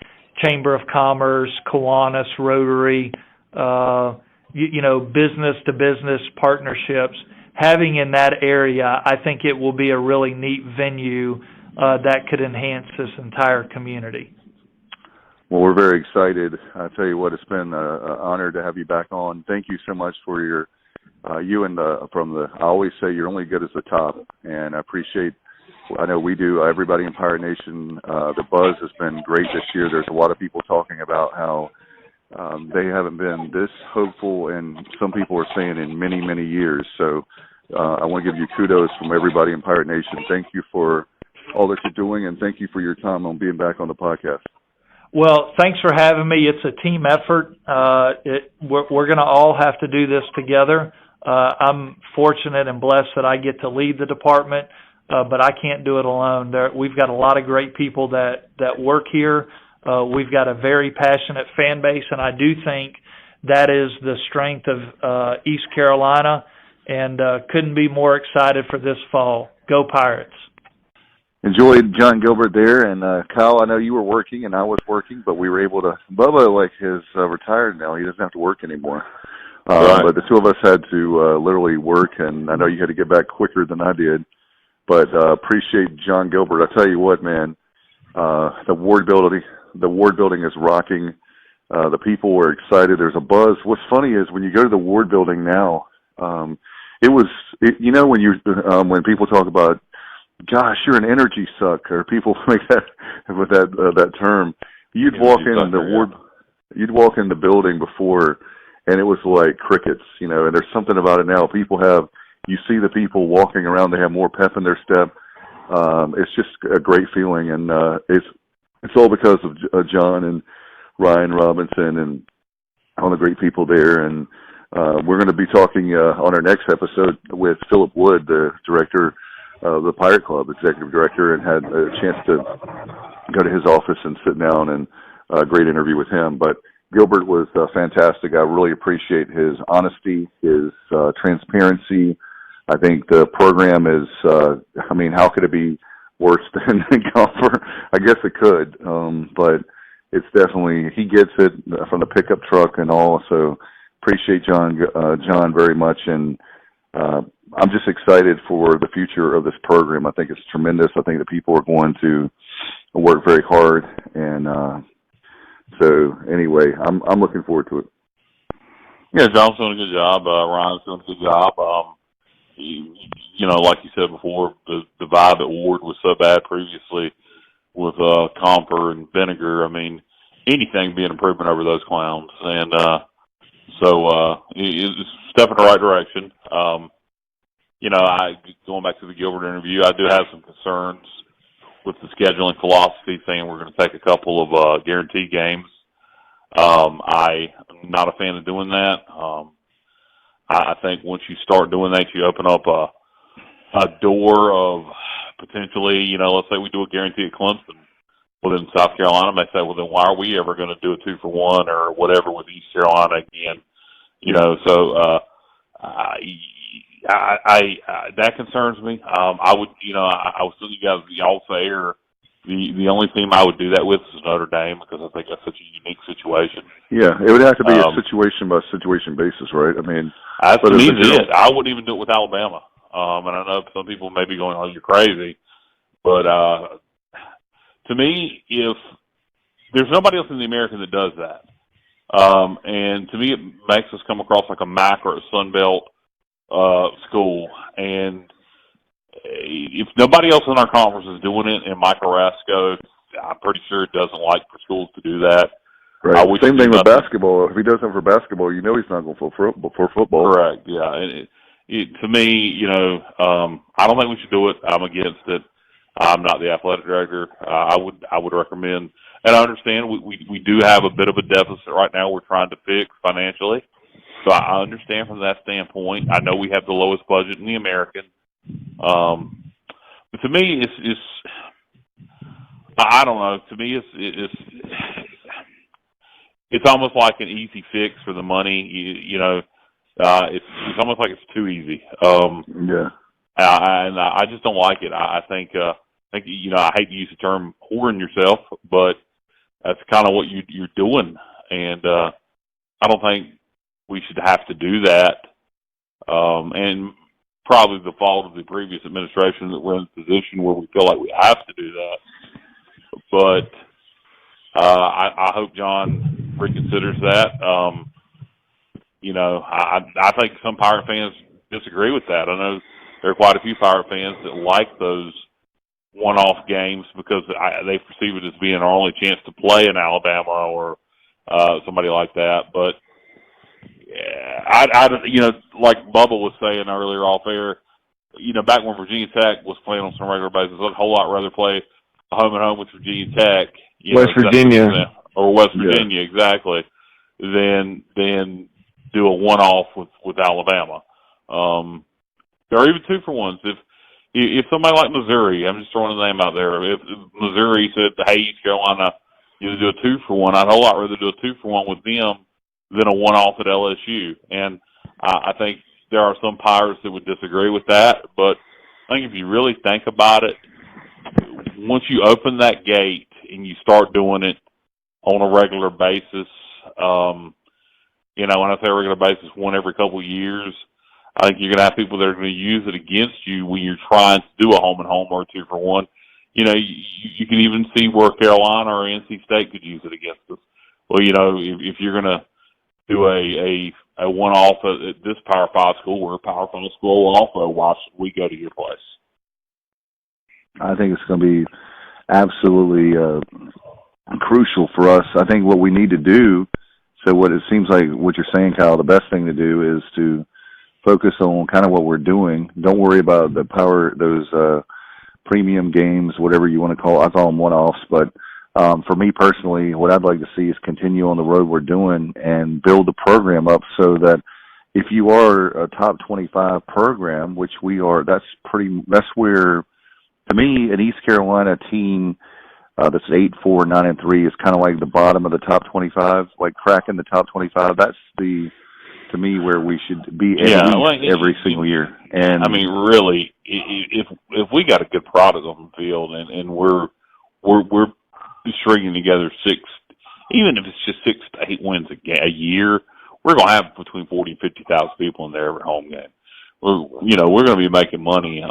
Chamber of Commerce, Kiwanis, Rotary, business-to-business partnerships, having in that area, I think it will be a really neat venue that could enhance this entire community. Well, we're very excited. I tell you what, it's been an honor to have you back on. Thank you so much for your I always say you're only good as the top, and I appreciate. I know we do. Everybody in Pirate Nation, the buzz has been great this year. There's a lot of people talking about how they haven't been this hopeful, and some people are saying in many, many years. So I want to give you kudos from everybody in Pirate Nation. Thank you for all that you're doing, and thank you for your time on being back on the podcast. Well, thanks for having me. It's a team effort. We're going to all have to do this together. I'm fortunate and blessed that I get to lead the department, but I can't do it alone. We've got a lot of great people that work here. We've got a very passionate fan base, and I do think that is the strength of East Carolina, and couldn't be more excited for this fall. Go Pirates. Enjoyed Jon Gilbert there, and Kyle, I know you were working and I was working, but we were able to. Bubba, is retired now. He doesn't have to work anymore. Right. But the two of us had to literally work, and I know you had to get back quicker than I did. But appreciate Jon Gilbert. I tell you what, man, the ward building is rocking. The people were excited. There's a buzz. What's funny is when you go to the ward building now, when people talk about, gosh, you're an energy suck, or people make that with that term. You'd walk in the building before, and it was like crickets, and there's something about it now. You see the people walking around, they have more pep in their step. it's just a great feeling, and it's all because of Jon and Ryan Robinson and all the great people there. And we're going to be talking on our next episode with Philip Wood, the director of the Pirate Club, executive director, and had a chance to go to his office and sit down, and a great interview with him. But Gilbert was fantastic. I really appreciate his honesty, his transparency. I think the program is, how could it be worse than golfer? I guess it could, but it's definitely, he gets it from the pickup truck and all. So appreciate Jon very much, and I'm just excited for the future of this program. I think it's tremendous. I think that people are going to work very hard, and so anyway, I'm looking forward to it. Yeah, Jon's doing a good job. Ryan's doing a good job. Like you said before, the vibe at Ward was so bad previously with Comper and Vinegar. I mean, anything be an improvement over those clowns, and so it's a step in the right direction. Going back to the Gilbert interview, I do have some concerns with the scheduling philosophy, saying we're going to take a couple of guaranteed games. I'm not a fan of doing that. I think once you start doing that, you open up a door of potentially, let's say we do a guarantee at Clemson. Well, then South Carolina may say, well, then why are we ever going to do a 2-for-1 or whatever with East Carolina again? So that concerns me. I would, I was telling you guys, y'all fair. The only team I would do that with is Notre Dame, because I think that's such a unique situation. Yeah, it would have to be a situation by situation basis, right? I mean, that's to me it. I wouldn't even do it with Alabama. And I know some people may be going, "Oh, you're crazy," but to me, if there's nobody else in the American that does that, and to me, it makes us come across like a MAC or a Sun Belt school. And if nobody else in our conference is doing it, and Mike Orasco, I'm pretty sure it doesn't like for schools to do that. Right. Same thing with basketball. If he does it for basketball, he's not going for football. Correct. Yeah. And to me, I don't think we should do it. I'm against it. I'm not the athletic director. I would recommend, and I understand we do have a bit of a deficit right now we're trying to fix financially. So I understand from that standpoint. I know we have the lowest budget in the American. But to me, it's I don't know. To me, it's almost like an easy fix for the money. It's almost like it's too easy. Yeah. And I just don't like it. I think I hate to use the term whoring yourself, but that's kind of what you're doing. And I don't think we should have to do that. And probably the fault of the previous administration that we're in a position where we feel like we have to do that. But I hope Jon reconsiders that. I think some Pirate fans disagree with that. I know there are quite a few Pirate fans that like those one-off games because they perceive it as being our only chance to play in Alabama or somebody like that. But like Bubba was saying earlier off air, back when Virginia Tech was playing on some regular basis, I'd a whole lot rather play a home and home with Virginia Tech, West Virginia, exactly, than do a one-off with Alabama, or even 2-for-1s. If somebody like Missouri, I'm just throwing a name out there, if Missouri said, "Hey, East Carolina, you do a 2-for-1," I'd a whole lot rather do a 2-for-1 with them than a one-off at LSU. And I think there are some Pirates that would disagree with that, but I think if you really think about it, once you open that gate and you start doing it on a regular basis, when I say regular basis, one every couple of years, I think you're going to have people that are going to use it against you when you're trying to do a home and home or a 2-for-1. You can even see where Carolina or NC State could use it against us. Well, if you're going to do a one-off at this Power 5 school, we're a Power 5 school also, why should we go to your place? I think it's going to be absolutely crucial for us. I think what we need to do, so what it seems like what you're saying, Kyle, the best thing to do is to focus on kind of what we're doing. Don't worry about those premium games, whatever you want to call it. I call them one-offs, but for me personally, what I'd like to see is continue on the road we're doing and build the program up so that if you are a top 25 program, which we are, that's where, to me, an East Carolina team that's 8-4, 9-3 is kind of like the bottom of the top 25, like cracking the top 25. That's to me, where we should be every single year. And I mean, really, if we got a good product on the field and we're stringing together even if it's just 6 to 8 wins a year, we're going to have between 40 and 50,000 people in there every home game. We're going to be making money.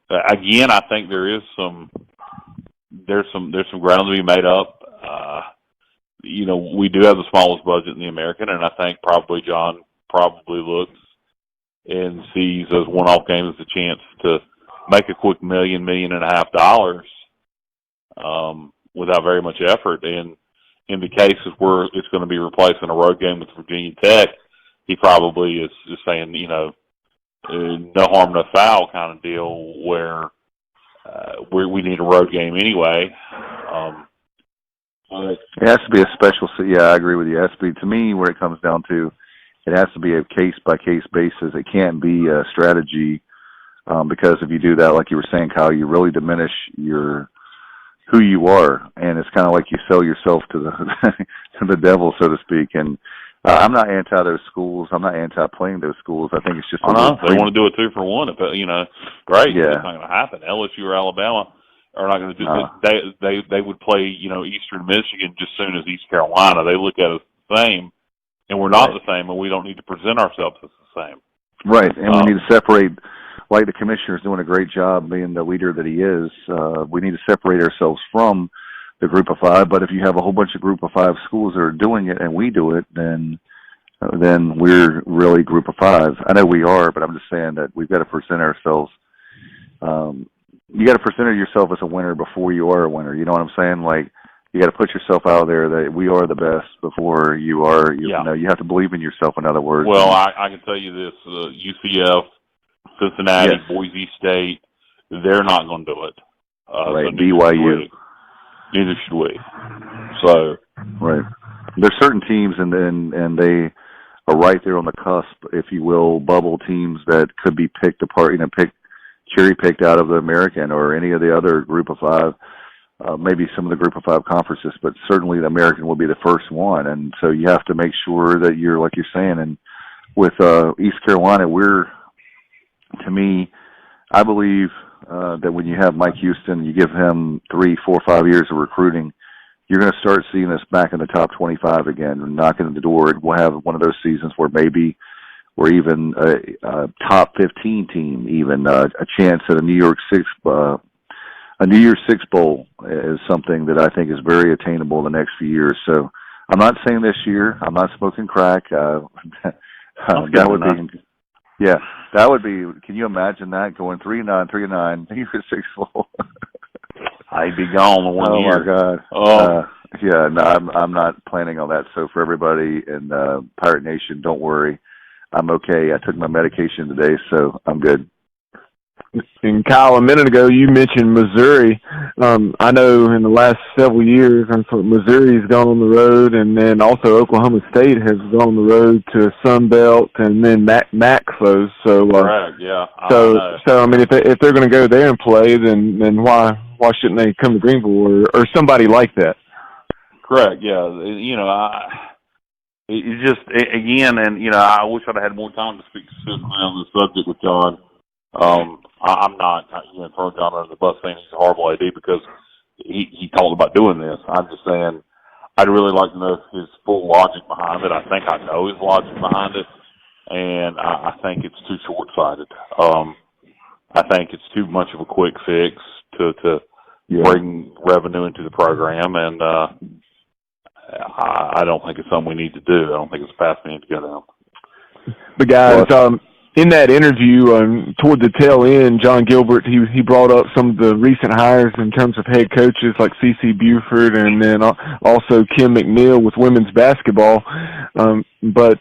Again, I think there's some ground to be made up. We do have the smallest budget in the American, and I think probably John looks and sees those one-off games as a chance to make a quick $1.5 million without very much effort. And in the cases where it's going to be replacing a road game with Virginia Tech, he probably is just saying, no harm, no foul kind of deal where we need a road game anyway. It has to be a special. Yeah, I agree with you. It has to be, to me, where it comes down to, it has to be a case-by-case basis. It can't be a strategy because if you do that, like you were saying, Kyle, you really diminish who you are, and it's kind of like you sell yourself to the devil, so to speak. And I'm not anti those schools. I'm not anti playing those schools. I think it's just they want to do a 2-for-1. Great. Yeah. It's not going to happen. LSU or Alabama are not going to do they would play Eastern Michigan just as soon as East Carolina. They look at us the same, and we're not the same, and we don't need to present ourselves as the same. Right, and we need to separate. Like the commissioner is doing a great job being the leader that he is. We need to separate ourselves from the Group of Five. But if you have a whole bunch of Group of Five schools that are doing it and we do it, then we're really Group of Five. I know we are, but I'm just saying that we've got to present ourselves. You got to present yourself as a winner before you are a winner. You know what I'm saying? Like, you got to put yourself out there that we are the best before you are. You have to believe in yourself. In other words. Well, I can tell you this: UCF, Cincinnati, Boise State, they're not going to do it. Right, so BYU. Neither should we. So, right. There's certain teams, and they are right there on the cusp, if you will, bubble teams that could be picked apart, cherry-picked out of the American or any of the other Group of Five, maybe some of the Group of Five conferences, but certainly the American will be the first one. And so you have to make sure that you're, like you're saying, and with East Carolina, to me, I believe that when you have Mike Houston, you give him 3, 4, 5 years of recruiting, you're going to start seeing us back in the top 25 again, knocking at the door. We'll have one of those seasons where maybe we're even a top 15 team, even a chance at a New Year's Six Bowl is something that I think is very attainable in the next few years. So I'm not saying this year. I'm not smoking crack. That would be. Yeah, that would be. Can you imagine that going 3-9, New Year's Six Bowl? I'd be gone in 1 year. Oh my God. Yeah, no, I'm not planning on that. So for everybody in Pirate Nation, don't worry. I'm okay. I took my medication today, so I'm good. And Kyle, a minute ago, you mentioned Missouri. I know in the last several years, Missouri's gone on the road, and then also Oklahoma State has gone on the road to Sun Belt, and then MAC foes. So, correct, yeah. So I mean, if they're going to go there and play, then why shouldn't they come to Greenville or somebody like that? Correct, yeah. It just again, and I wish I'd had more time to speak specifically on the subject with John. I'm not throwing John under the bus saying he's a horrible AD because he talked about doing this. I'm just saying I'd really like to know his full logic behind it. I think I know his logic behind it, and I think it's too short-sighted. I think it's too much of a quick fix to bring revenue into the program, and I don't think it's something we need to do. I don't think it's a path we need to go down. But guys, in that interview, toward the tail end, Jon Gilbert, he brought up some of the recent hires in terms of head coaches like C.C. Buford and then also Kim McNeil with women's basketball. But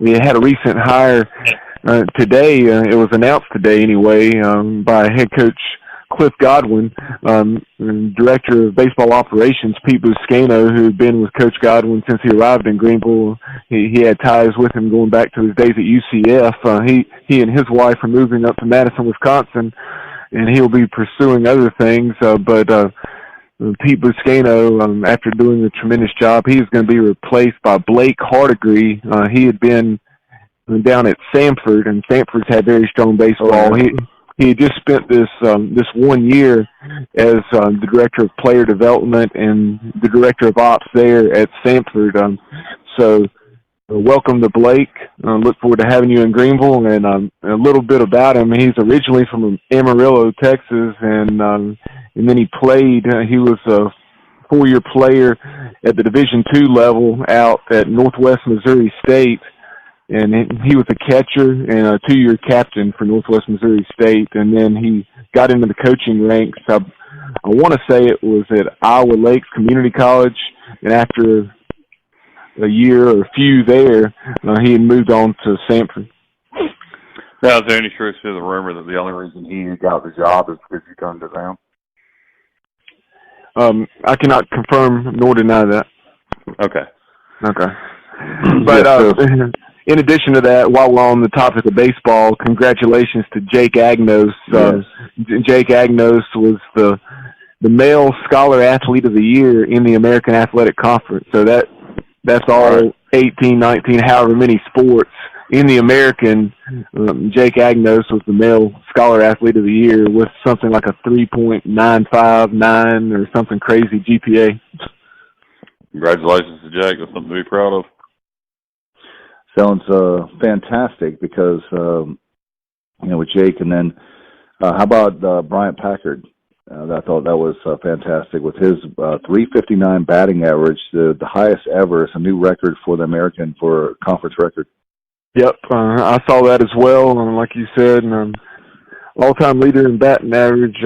we had a recent hire today, it was announced today anyway, by head coach Cliff Godwin, and director of baseball operations Pete Buscano, who had been with Coach Godwin since he arrived in Greenville. He had ties with him going back to his days at UCF. He and his wife are moving up to Madison, Wisconsin, and he'll be pursuing other things. But Pete Buscano, after doing a tremendous job, he is going to be replaced by Blake Hardigree. He had been down at Samford, and Samford's had very strong baseball. He had just spent this 1 year as the director of player development and the director of ops there at Samford. So welcome to Blake. Look forward to having you in Greenville. And a little bit about him: he's originally from Amarillo, Texas, and then he played. He was a 4-year player at the Division II level out at Northwest Missouri State. And he was a catcher and a 2-year captain for Northwest Missouri State. And then he got into the coaching ranks. I want to say it was at Iowa Lakes Community College. And after a year or a few there, he had moved on to Samford. Now, is there any truth to the rumor that the only reason he got the job is because you turned it down? I cannot confirm nor deny that. Okay. But in addition to that, while we're on the topic of baseball, congratulations to Jake Agnos. Jake Agnos was the male scholar athlete of the year in the American Athletic Conference. So that's all 18, 19, however many sports. In the American, Jake Agnos was the male scholar athlete of the year with something like a 3.959 or something crazy GPA. Congratulations to Jake. That's something to be proud of. Sounds fantastic because, with Jake. And then how about Bryant Packard? I thought that was fantastic with his 359 batting average, the highest ever. It's a new record for the American for conference record. Yep, I saw that as well. Like you said, all-time leader in batting average.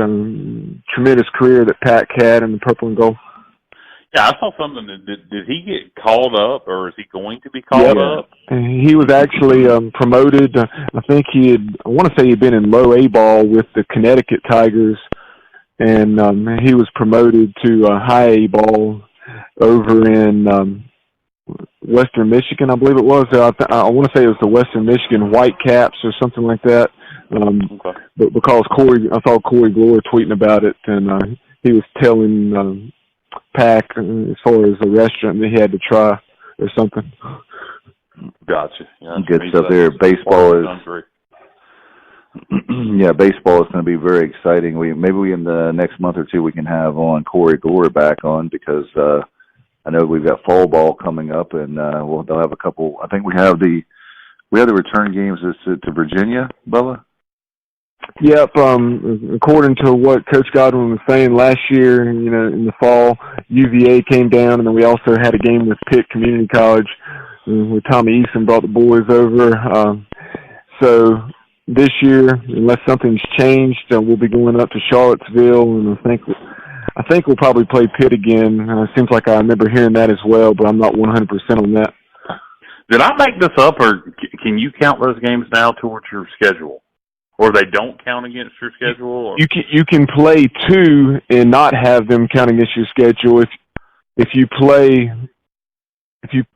Tremendous career that Pack had in the purple and gold. Yeah, I saw something. Did he get called up, or is he going to be called up? He was actually promoted. I think I want to say he'd been in low A ball with the Connecticut Tigers, and he was promoted to high A ball over in Western Michigan, I believe it was. I want to say it was the Western Michigan Whitecaps or something like that. But because I saw Corey Glore tweeting about it, and he was telling Pack as far as the restaurant that he had to try or something. Gotcha. Yeah, good stuff there. Baseball is baseball is going to be very exciting. Maybe in the next month or two we can have on Corey Glore back on, because I know we've got fall ball coming up, and they'll have a couple. I think we have the return games to Virginia, Bubba. Yep. According to what Coach Godwin was saying last year, in the fall, UVA came down, and then we also had a game with Pitt Community College where Tommy Eason brought the boys over. So this year, unless something's changed, we'll be going up to Charlottesville, and I think we'll probably play Pitt again. Seems like I remember hearing that as well, but I'm not 100% on that. Did I make this up, or can you count those games now towards your schedule? Or they don't count against your schedule? Or? You can play two and not have them count against your schedule. If you play,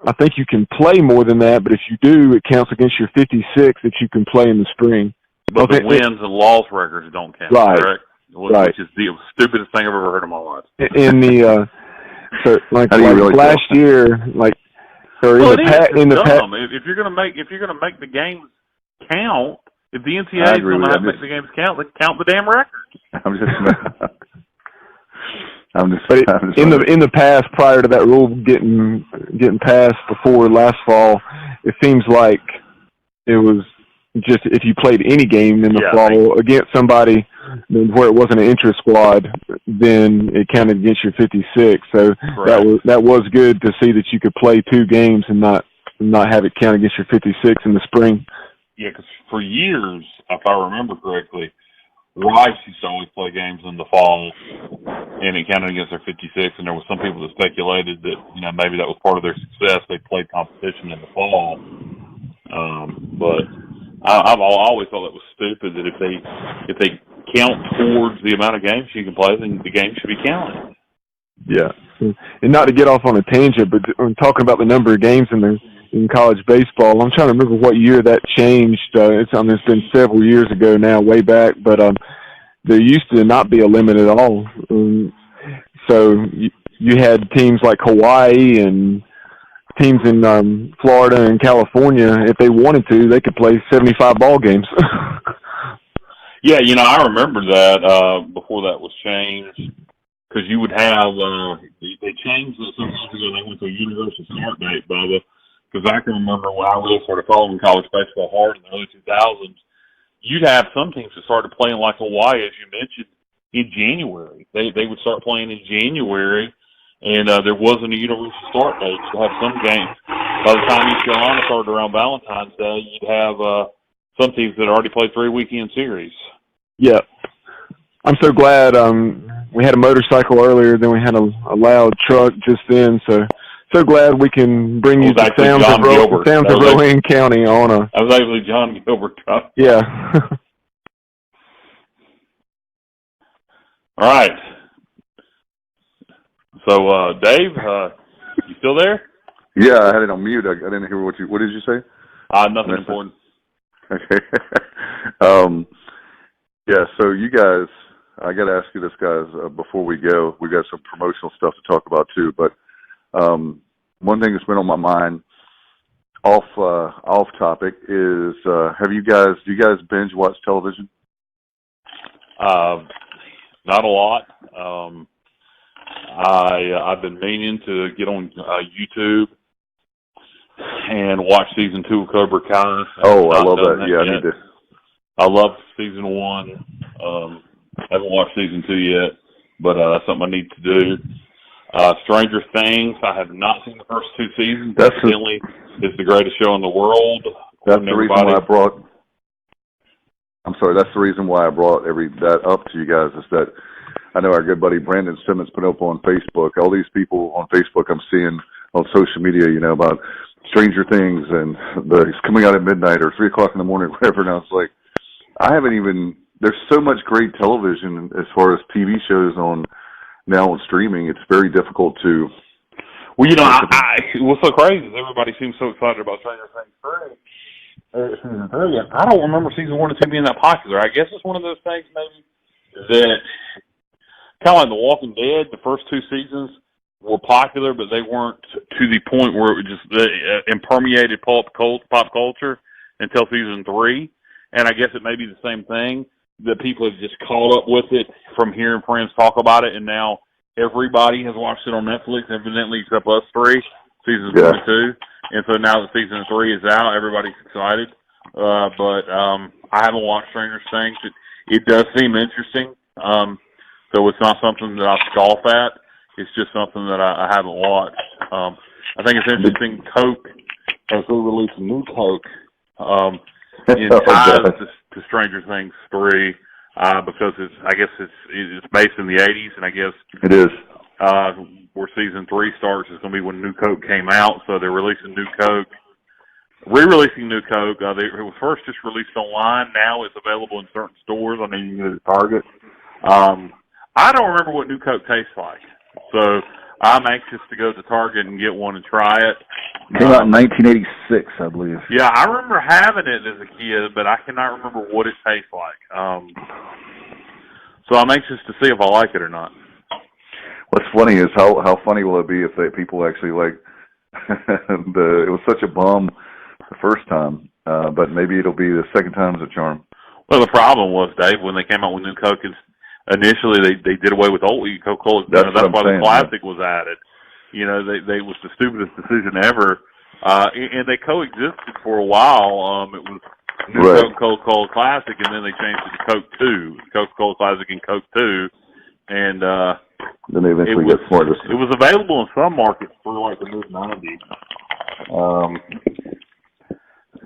I think you can play more than that, but if you do, it counts against your 56 that you can play in the spring. But the wins and loss records don't count, right? Correct? Right. Which is the stupidest thing I've ever heard in my life. In the last year, if you're gonna make the games count. If the NCAA is going to make the games count, let's count the damn records. In the past, prior to that rule getting passed before last fall, it seems like it was just if you played any game in the fall against somebody where it wasn't an intra squad, then it counted against your 56. So that was good to see that you could play two games and not have it count against your 56 in the spring. Yeah, because for years, if I remember correctly, Rice used to always play games in the fall, and it counted against their 56. And there were some people that speculated that maybe that was part of their success. They played competition in the fall, but I've always thought that was stupid. That if they count towards the amount of games you can play, then the game should be counted. Yeah, and not to get off on a tangent, but when talking about the number of games in college baseball, I'm trying to remember what year that changed. It's been several years ago now, way back, but there used to not be a limit at all. So you had teams like Hawaii and teams in Florida and California. If they wanted to, they could play 75 ball games. Yeah, I remember that before that was changed. Because you would have, they changed it some years ago. They went to a universal start date, Bubba. Because I can remember when I really started following college baseball hard in the early 2000s, you'd have some teams that started playing like Hawaii, as you mentioned, in January. They would start playing in January, and there wasn't a universal start date. You'd have some games. By the time East Carolina started around Valentine's Day, you'd have some teams that already played 3-weekend series. Yeah. I'm so glad we had a motorcycle earlier, then we had a loud truck just then, so glad we can bring you the sounds of Rowan County on a... I was actually Jon Gilbert. Yeah. All right. So, Dave, you still there? Yeah, I had it on mute. I didn't hear what did you say? Nothing important. Okay. Yeah, so you guys, I got to ask you this, guys, before we go. We got some promotional stuff to talk about too, but one thing that's been on my mind, off topic, is do you guys binge watch television? Not a lot. I've been meaning to get on YouTube and watch season 2 of Cobra Kai. Oh, I love that. Yeah, I need to. I love season 1. I haven't watched season 2 yet, but that's something I need to do. Stranger Things, I have not seen the first 2 seasons. Definitely, it's the greatest show in the world. That's the reason why I brought. I'm sorry. That's the reason why I brought that up to you guys. Is that I know our good buddy Brandon Simmons put up on Facebook. All these people on Facebook I'm seeing on social media, about Stranger Things and it's coming out at midnight or 3:00 in the morning, or whatever. And I was like, I haven't even. There's so much great television as far as TV shows on streaming. It's very difficult to. Well, what's so crazy is everybody seems so excited about Stranger Things 3. Season 3. I don't remember season 1 and 2 being that popular. I guess it's one of those things maybe that kind of like The Walking Dead. The first 2 seasons were popular, but they weren't to the point where it just impermeated pop culture until season 3. And I guess it may be the same thing, that people have just caught up with it from hearing friends talk about it, and now everybody has watched it on Netflix, evidently, except us 3, seasons 1 and 2. And so now that season 3 is out, everybody's excited. But I haven't watched Stranger Things. It does seem interesting. So it's not something that I scoff at. It's just something that I haven't watched. I think it's interesting. Coke has released a new Coke in ties to Stranger Things 3 because it's based in the 80s, and I guess it is. Where season 3 starts is going to be when New Coke came out, so they're releasing New Coke, re-releasing New Coke. It was first just released online. Now it's available in certain stores. I mean, you can go to Target. I don't remember what New Coke tastes like, so I'm anxious to go to Target and get one and try it. Came out in 1986, I believe. Yeah, I remember having it as a kid, but I cannot remember what it tastes like. So I'm anxious to see if I like it or not. What's funny is how funny will it be if people actually like it was such a bomb the first time, but maybe it'll be the second time's a charm. Well, the problem was, Dave, when they came out with New Coke, initially they did away with old Coca-Cola. That's why the plastic was added. They was the stupidest decision ever, and they coexisted for a while. It was New Coke and Coca-Cola Classic, and then they changed it to Coke 2, Coca-Cola Classic and Coke 2, and then they eventually got smart. It was available in some markets for like the mid-90s.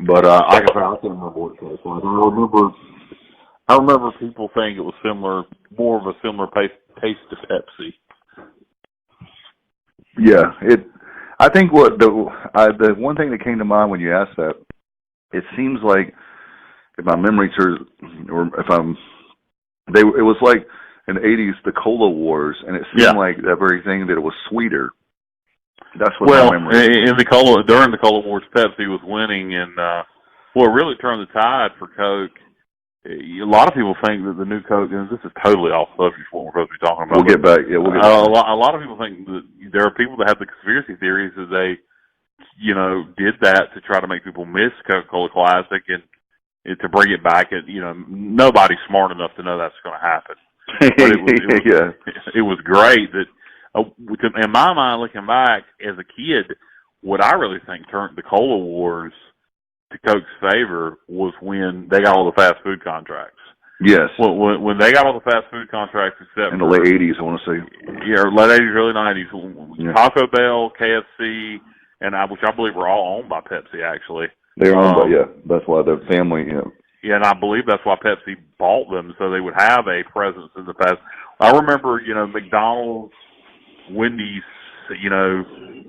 But like I said, I can't remember what it tastes like. I remember people saying it was more of a similar taste to Pepsi. Yeah, I think the one thing that came to mind when you asked that, it seems like if my memory serves, or if it was like in the 80s, the Cola Wars, and it seemed like that very thing that it was sweeter. That's what my memory is. During the Cola Wars, Pepsi was winning, and what really turned the tide for Coke. A lot of people think that the new Coke, and this is totally off subject for what we're supposed to be talking about. We'll get back. Yeah, we'll get back. A lot of people think that there are people that have the conspiracy theories that they, did that to try to make people miss Coca-Cola Classic and to bring it back. And nobody's smart enough to know that's going to happen. But it was great that, in my mind, looking back as a kid, what I really think turned the Cola Wars to Coke's favor was when they got all the fast food contracts. Yes. When they got all the fast food contracts, except in the late 80s, I want to say. Yeah, late 80s, early 90s. Yeah. Taco Bell, KFC, and which I believe were all owned by Pepsi, actually. They were owned by, that's why the family, Yeah, and I believe that's why Pepsi bought them, so they would have a presence in the past. I remember, McDonald's, Wendy's,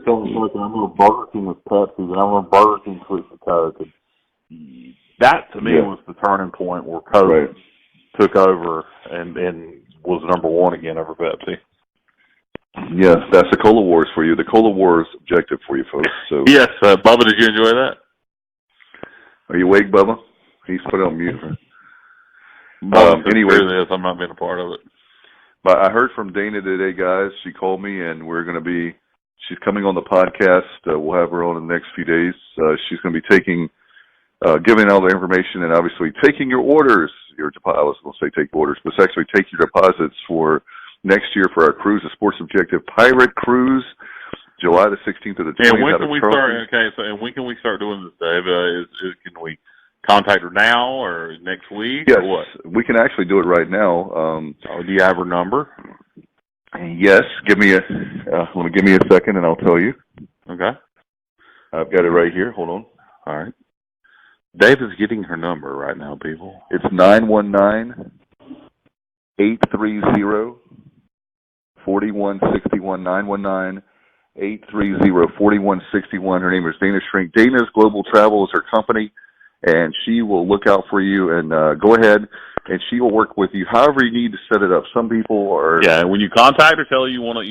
selling Coke, and I remember Burger King with Pepsi, and I remember Burger King switched to Coke. And that, to me, was the turning point where Coke took over and was number one again over Pepsi. Yes, that's the Cola Wars for you. The Cola Wars objective for you, folks. So yes, Bubba, did you enjoy that? Are you awake, Bubba? He's put it on mute. Anyway, I'm not being a part of it. But I heard from Dana today, guys. She called me, and she's coming on the podcast. We'll have her on in the next few days. She's going to be giving all the information and obviously taking your orders. I was going to say take orders, but it's actually take your deposits for next year for our cruise, the Sports Objective Pirate Cruise, July the 16th to the 20th. And when can we start? Okay, and when can we start doing this, Dave? Can we contact her now or next week? Yes, or what? We can actually do it right now. Do you have her number? Yes. Give me a second, and I'll tell you. Okay. I've got it right here. Hold on. All right. Dave is getting her number right now, people. It's 919-830-4161. 919-830-4161. Her name is Dana Shrink. Dana's Global Travel is her company, and she will look out for you. And go ahead, and she will work with you however you need to set it up. Some people are... Yeah, and when you contact her, tell her you want to,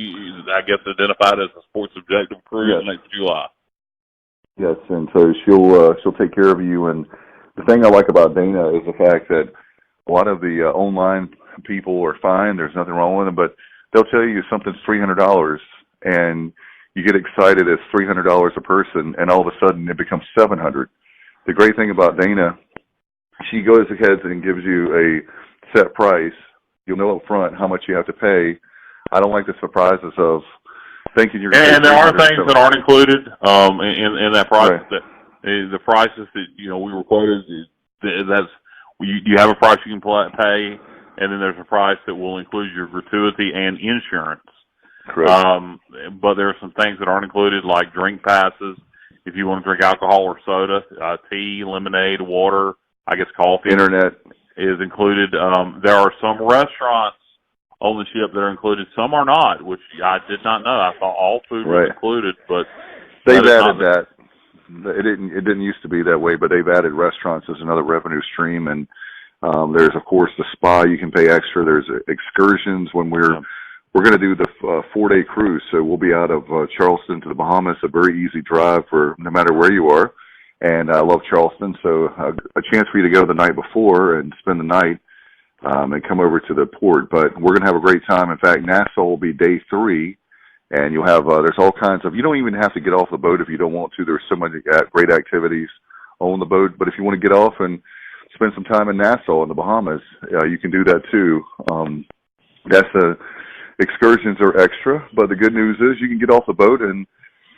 I guess, identify it as a Sports Objective Cruise next July. Yes, and so she'll take care of you. And the thing I like about Dana is the fact that a lot of the online people are fine. There's nothing wrong with them, but they'll tell you something's $300, and you get excited it's $300 a person, and all of a sudden it becomes $700. The great thing about Dana, she goes ahead and gives you a set price. You'll know up front how much you have to pay. I don't like the surprises of thinking you're going to pay. And there are things that aren't included in that price. Right. The prices that we were quoted, you have a price you can pay, and then there's a price that will include your gratuity and insurance. Correct. But there are some things that aren't included, like drink passes. If you want to drink alcohol or soda, tea, lemonade, water, I guess coffee. Internet is included. There are some restaurants on the ship that are included. Some are not, which I did not know. I thought all food was included, but they've added that. It didn't used to be that way, but they've added restaurants as another revenue stream. And there's, of course, the spa. You can pay extra. There's excursions when we're going to do the 4-day cruise. So we'll be out of Charleston to the Bahamas, a very easy drive for no matter where you are. And I love Charleston, so a chance for you to go the night before and spend the night and come over to the port. But we're going to have a great time. In fact, Nassau will be day 3, and you'll have there's all kinds of – you don't even have to get off the boat if you don't want to. There's so many great activities on the boat. But if you want to get off and spend some time in Nassau in the Bahamas, you can do that too. Excursions are extra, but the good news is you can get off the boat and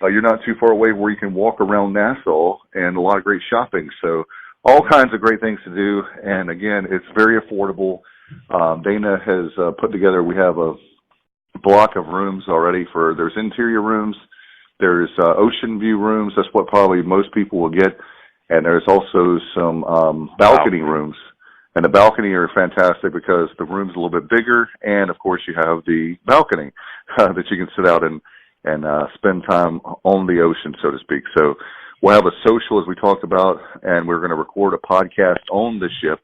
you're not too far away where you can walk around Nassau and a lot of great shopping. So all kinds of great things to do. And again, it's very affordable. Dana has put together, we have a block of rooms already there's interior rooms. There's ocean view rooms. That's what probably most people will get. And there's also some balcony rooms. And the balcony are fantastic because the room's a little bit bigger. And, of course, you have the balcony that you can sit out and spend time on the ocean, so to speak. So we'll have a social, as we talked about, and we're going to record a podcast on the ship,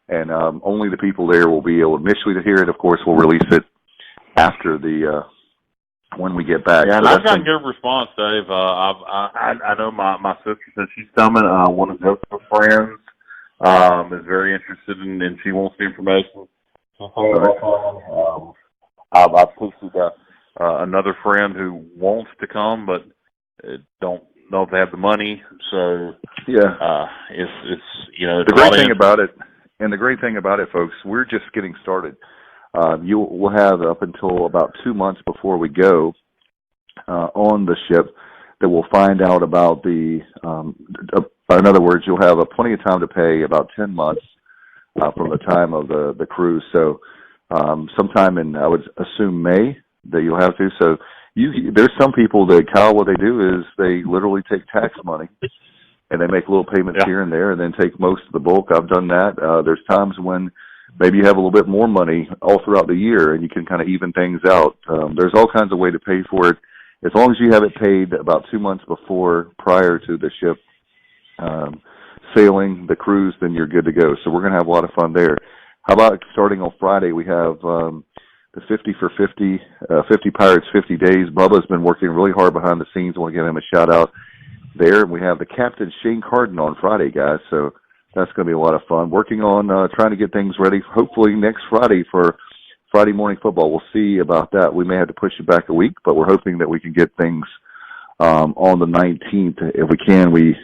and only the people there will be able initially to hear it. Of course, we'll release it after when we get back. Yeah, and so I've got good response, Dave. I know my sister said she's coming. One of her friends is very interested and she wants the information. I've posted another friend who wants to come, but don't know if they have the money. So yeah, it's the great thing about it, and the great thing about it, folks, we're just getting started. We'll have up until about 2 months before we go on the ship that we'll find out about in other words, you'll have plenty of time to pay, about 10 months from the time of the cruise. So sometime in, I would assume, May that you'll have to. So there's some people that, Kyle, what they do is they literally take tax money and they make little payments here and there and then take most of the bulk. I've done that. There's times when maybe you have a little bit more money all throughout the year and you can kind of even things out. There's all kinds of way to pay for it. As long as you have it paid about 2 months prior to the ship sailing, the cruise, then you're good to go. So we're going to have a lot of fun there. How about starting on Friday, we have the 50 for 50, 50 Pirates, 50 Days. Bubba's been working really hard behind the scenes. I want to give him a shout-out there. And we have the captain, Shane Carden, on Friday, guys. So that's going to be a lot of fun. Working on trying to get things ready, hopefully next Friday for Friday morning football. We'll see about that. We may have to push it back a week, but we're hoping that we can get things on the 19th. If we can, we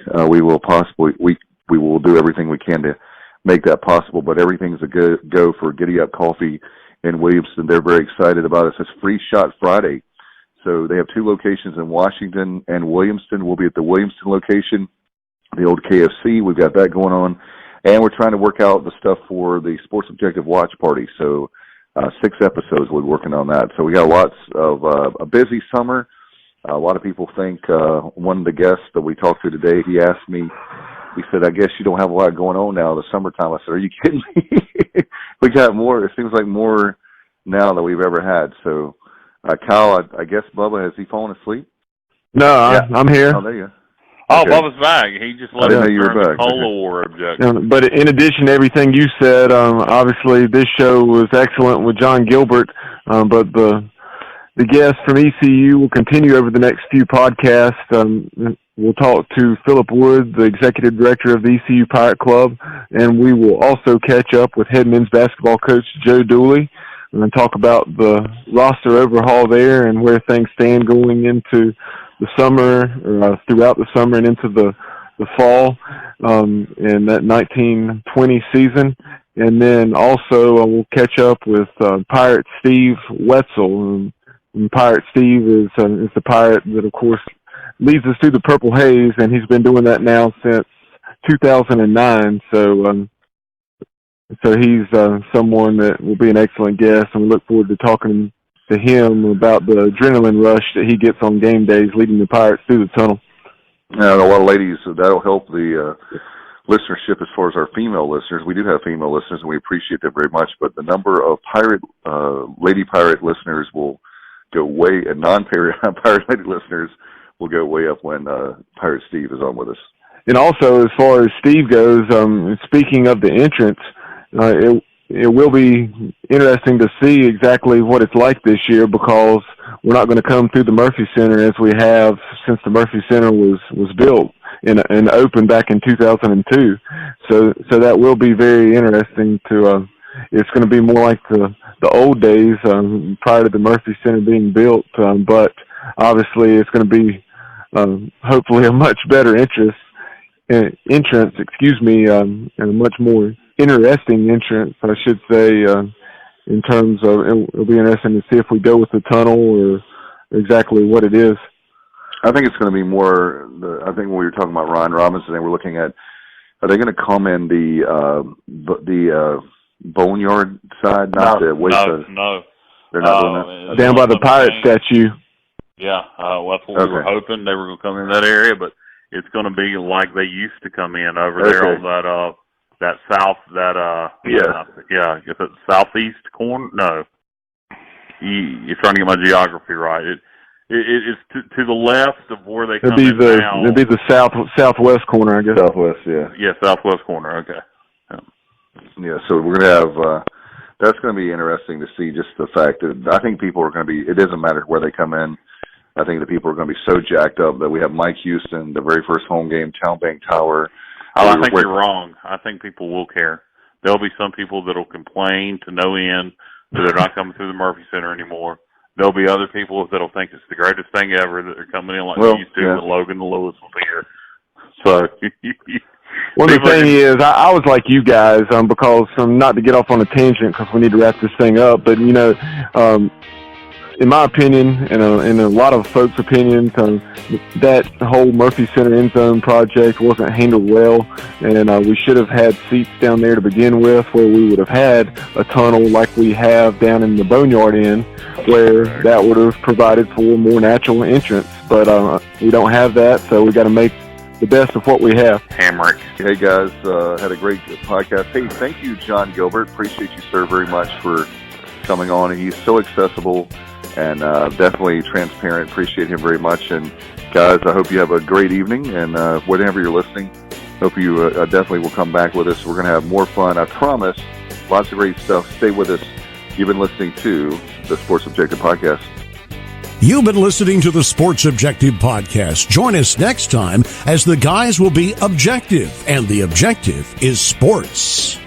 will possibly, we will do everything we can to make that possible. But everything's a go for Giddy Up Coffee in Williamston. They're very excited about it. It's Free Shot Friday. So they have 2 locations in Washington and Williamston. We'll be at the Williamston location, the old KFC. We've got that going on. And we're trying to work out the stuff for the Sports Objective Watch Party. So 6 episodes we're working on that. So we got lots of a busy summer. A lot of people think one of the guests that we talked to today, he asked me, he said, I guess you don't have a lot going on now in the summertime. I said, are you kidding me? We got more. It seems like more now than we've ever had. So, Kyle, I guess Bubba, has he fallen asleep? No, I'm here. Oh, there you go. Oh, Okay. Bubba's back. He just let us during the Cola War objection. But in addition to everything you said, obviously this show was excellent with Jon Gilbert, but the guests from ECU will continue over the next few podcasts. We'll talk to Philip Wood, the executive director of the ECU Pirate Club, and we will also catch up with head men's basketball coach Joe Dooley and talk about the roster overhaul there and where things stand going into the summer, or throughout the summer and into the fall in that 1920 season. And then also we'll catch up with Pirate Steve Wetzel. And Pirate Steve is the pirate that, of course, leads us through the Purple Haze, and he's been doing that now since 2009. So he's someone that will be an excellent guest, and we look forward to talking to him about the adrenaline rush that he gets on game days leading the Pirates through the tunnel. Now, a lot of ladies, that'll help the listenership as far as our female listeners. We do have female listeners, and we appreciate them very much, but the number of lady pirate listeners will go way, and non-pirate lady listeners will go way up when Pirate Steve is on with us. And also, as far as Steve goes, speaking of the entrance, it will be interesting to see exactly what it's like this year, because we're not going to come through the Murphy Center as we have since the Murphy Center was built and opened back in 2002. So that will be very interesting to. It's going to be more like the old days prior to the Murphy Center being built, but obviously it's going to be hopefully a much better entrance, and a much more interesting entrance, I should say, in terms of, it'll be interesting to see if we go with the tunnel or exactly what it is. I think it's going to be more, I think when we were talking about Ryan Robinson, they were looking at, are they going to come in the boneyard side? No. They're not doing that? Down by the pirate statue. Yeah, that's what we were hoping. They were going to come in that area, but it's going to be like they used to come in over there on that south, if it's southeast corner. No, you're trying to get my geography right. It's to the left of where they come in now. It'd be the southwest corner, I guess. Southwest, yeah. Yeah, southwest corner. Okay. Yeah, so we're going to have that's going to be interesting to see, just the fact that I think people are going to be, it doesn't matter where they come in. I think the people are going to be so jacked up that we have Mike Houston, the very first home game, Town Bank Tower. Oh, I think you're wrong. I think people will care. There'll be some people that'll complain to no end that they're not coming through the Murphy Center anymore. There'll be other people that'll think it's the greatest thing ever that they're coming in like they used to, and Logan and Lewis will be here. So, well, the thing is, I was like you guys, because not to get off on a tangent, because we need to wrap this thing up, but, you know, in my opinion, and in a lot of folks' opinions, that whole Murphy Center end zone project wasn't handled well, and we should have had seats down there to begin with, where we would have had a tunnel like we have down in the Boneyard Inn, where that would have provided for more natural entrance. But we don't have that, so we got to make the best of what we have. Hamrick. Hey, guys, had a great podcast. Hey, thank you, Jon Gilbert. Appreciate you, sir, very much for coming on. He's so accessible and definitely transparent. Appreciate him very much. And, guys, I hope you have a great evening. And whenever you're listening, hope you definitely will come back with us. We're going to have more fun. I promise. Lots of great stuff. Stay with us. You've been listening to the Sports Objective Podcast. You've been listening to the Sports Objective Podcast. Join us next time as the guys will be objective, and the objective is sports.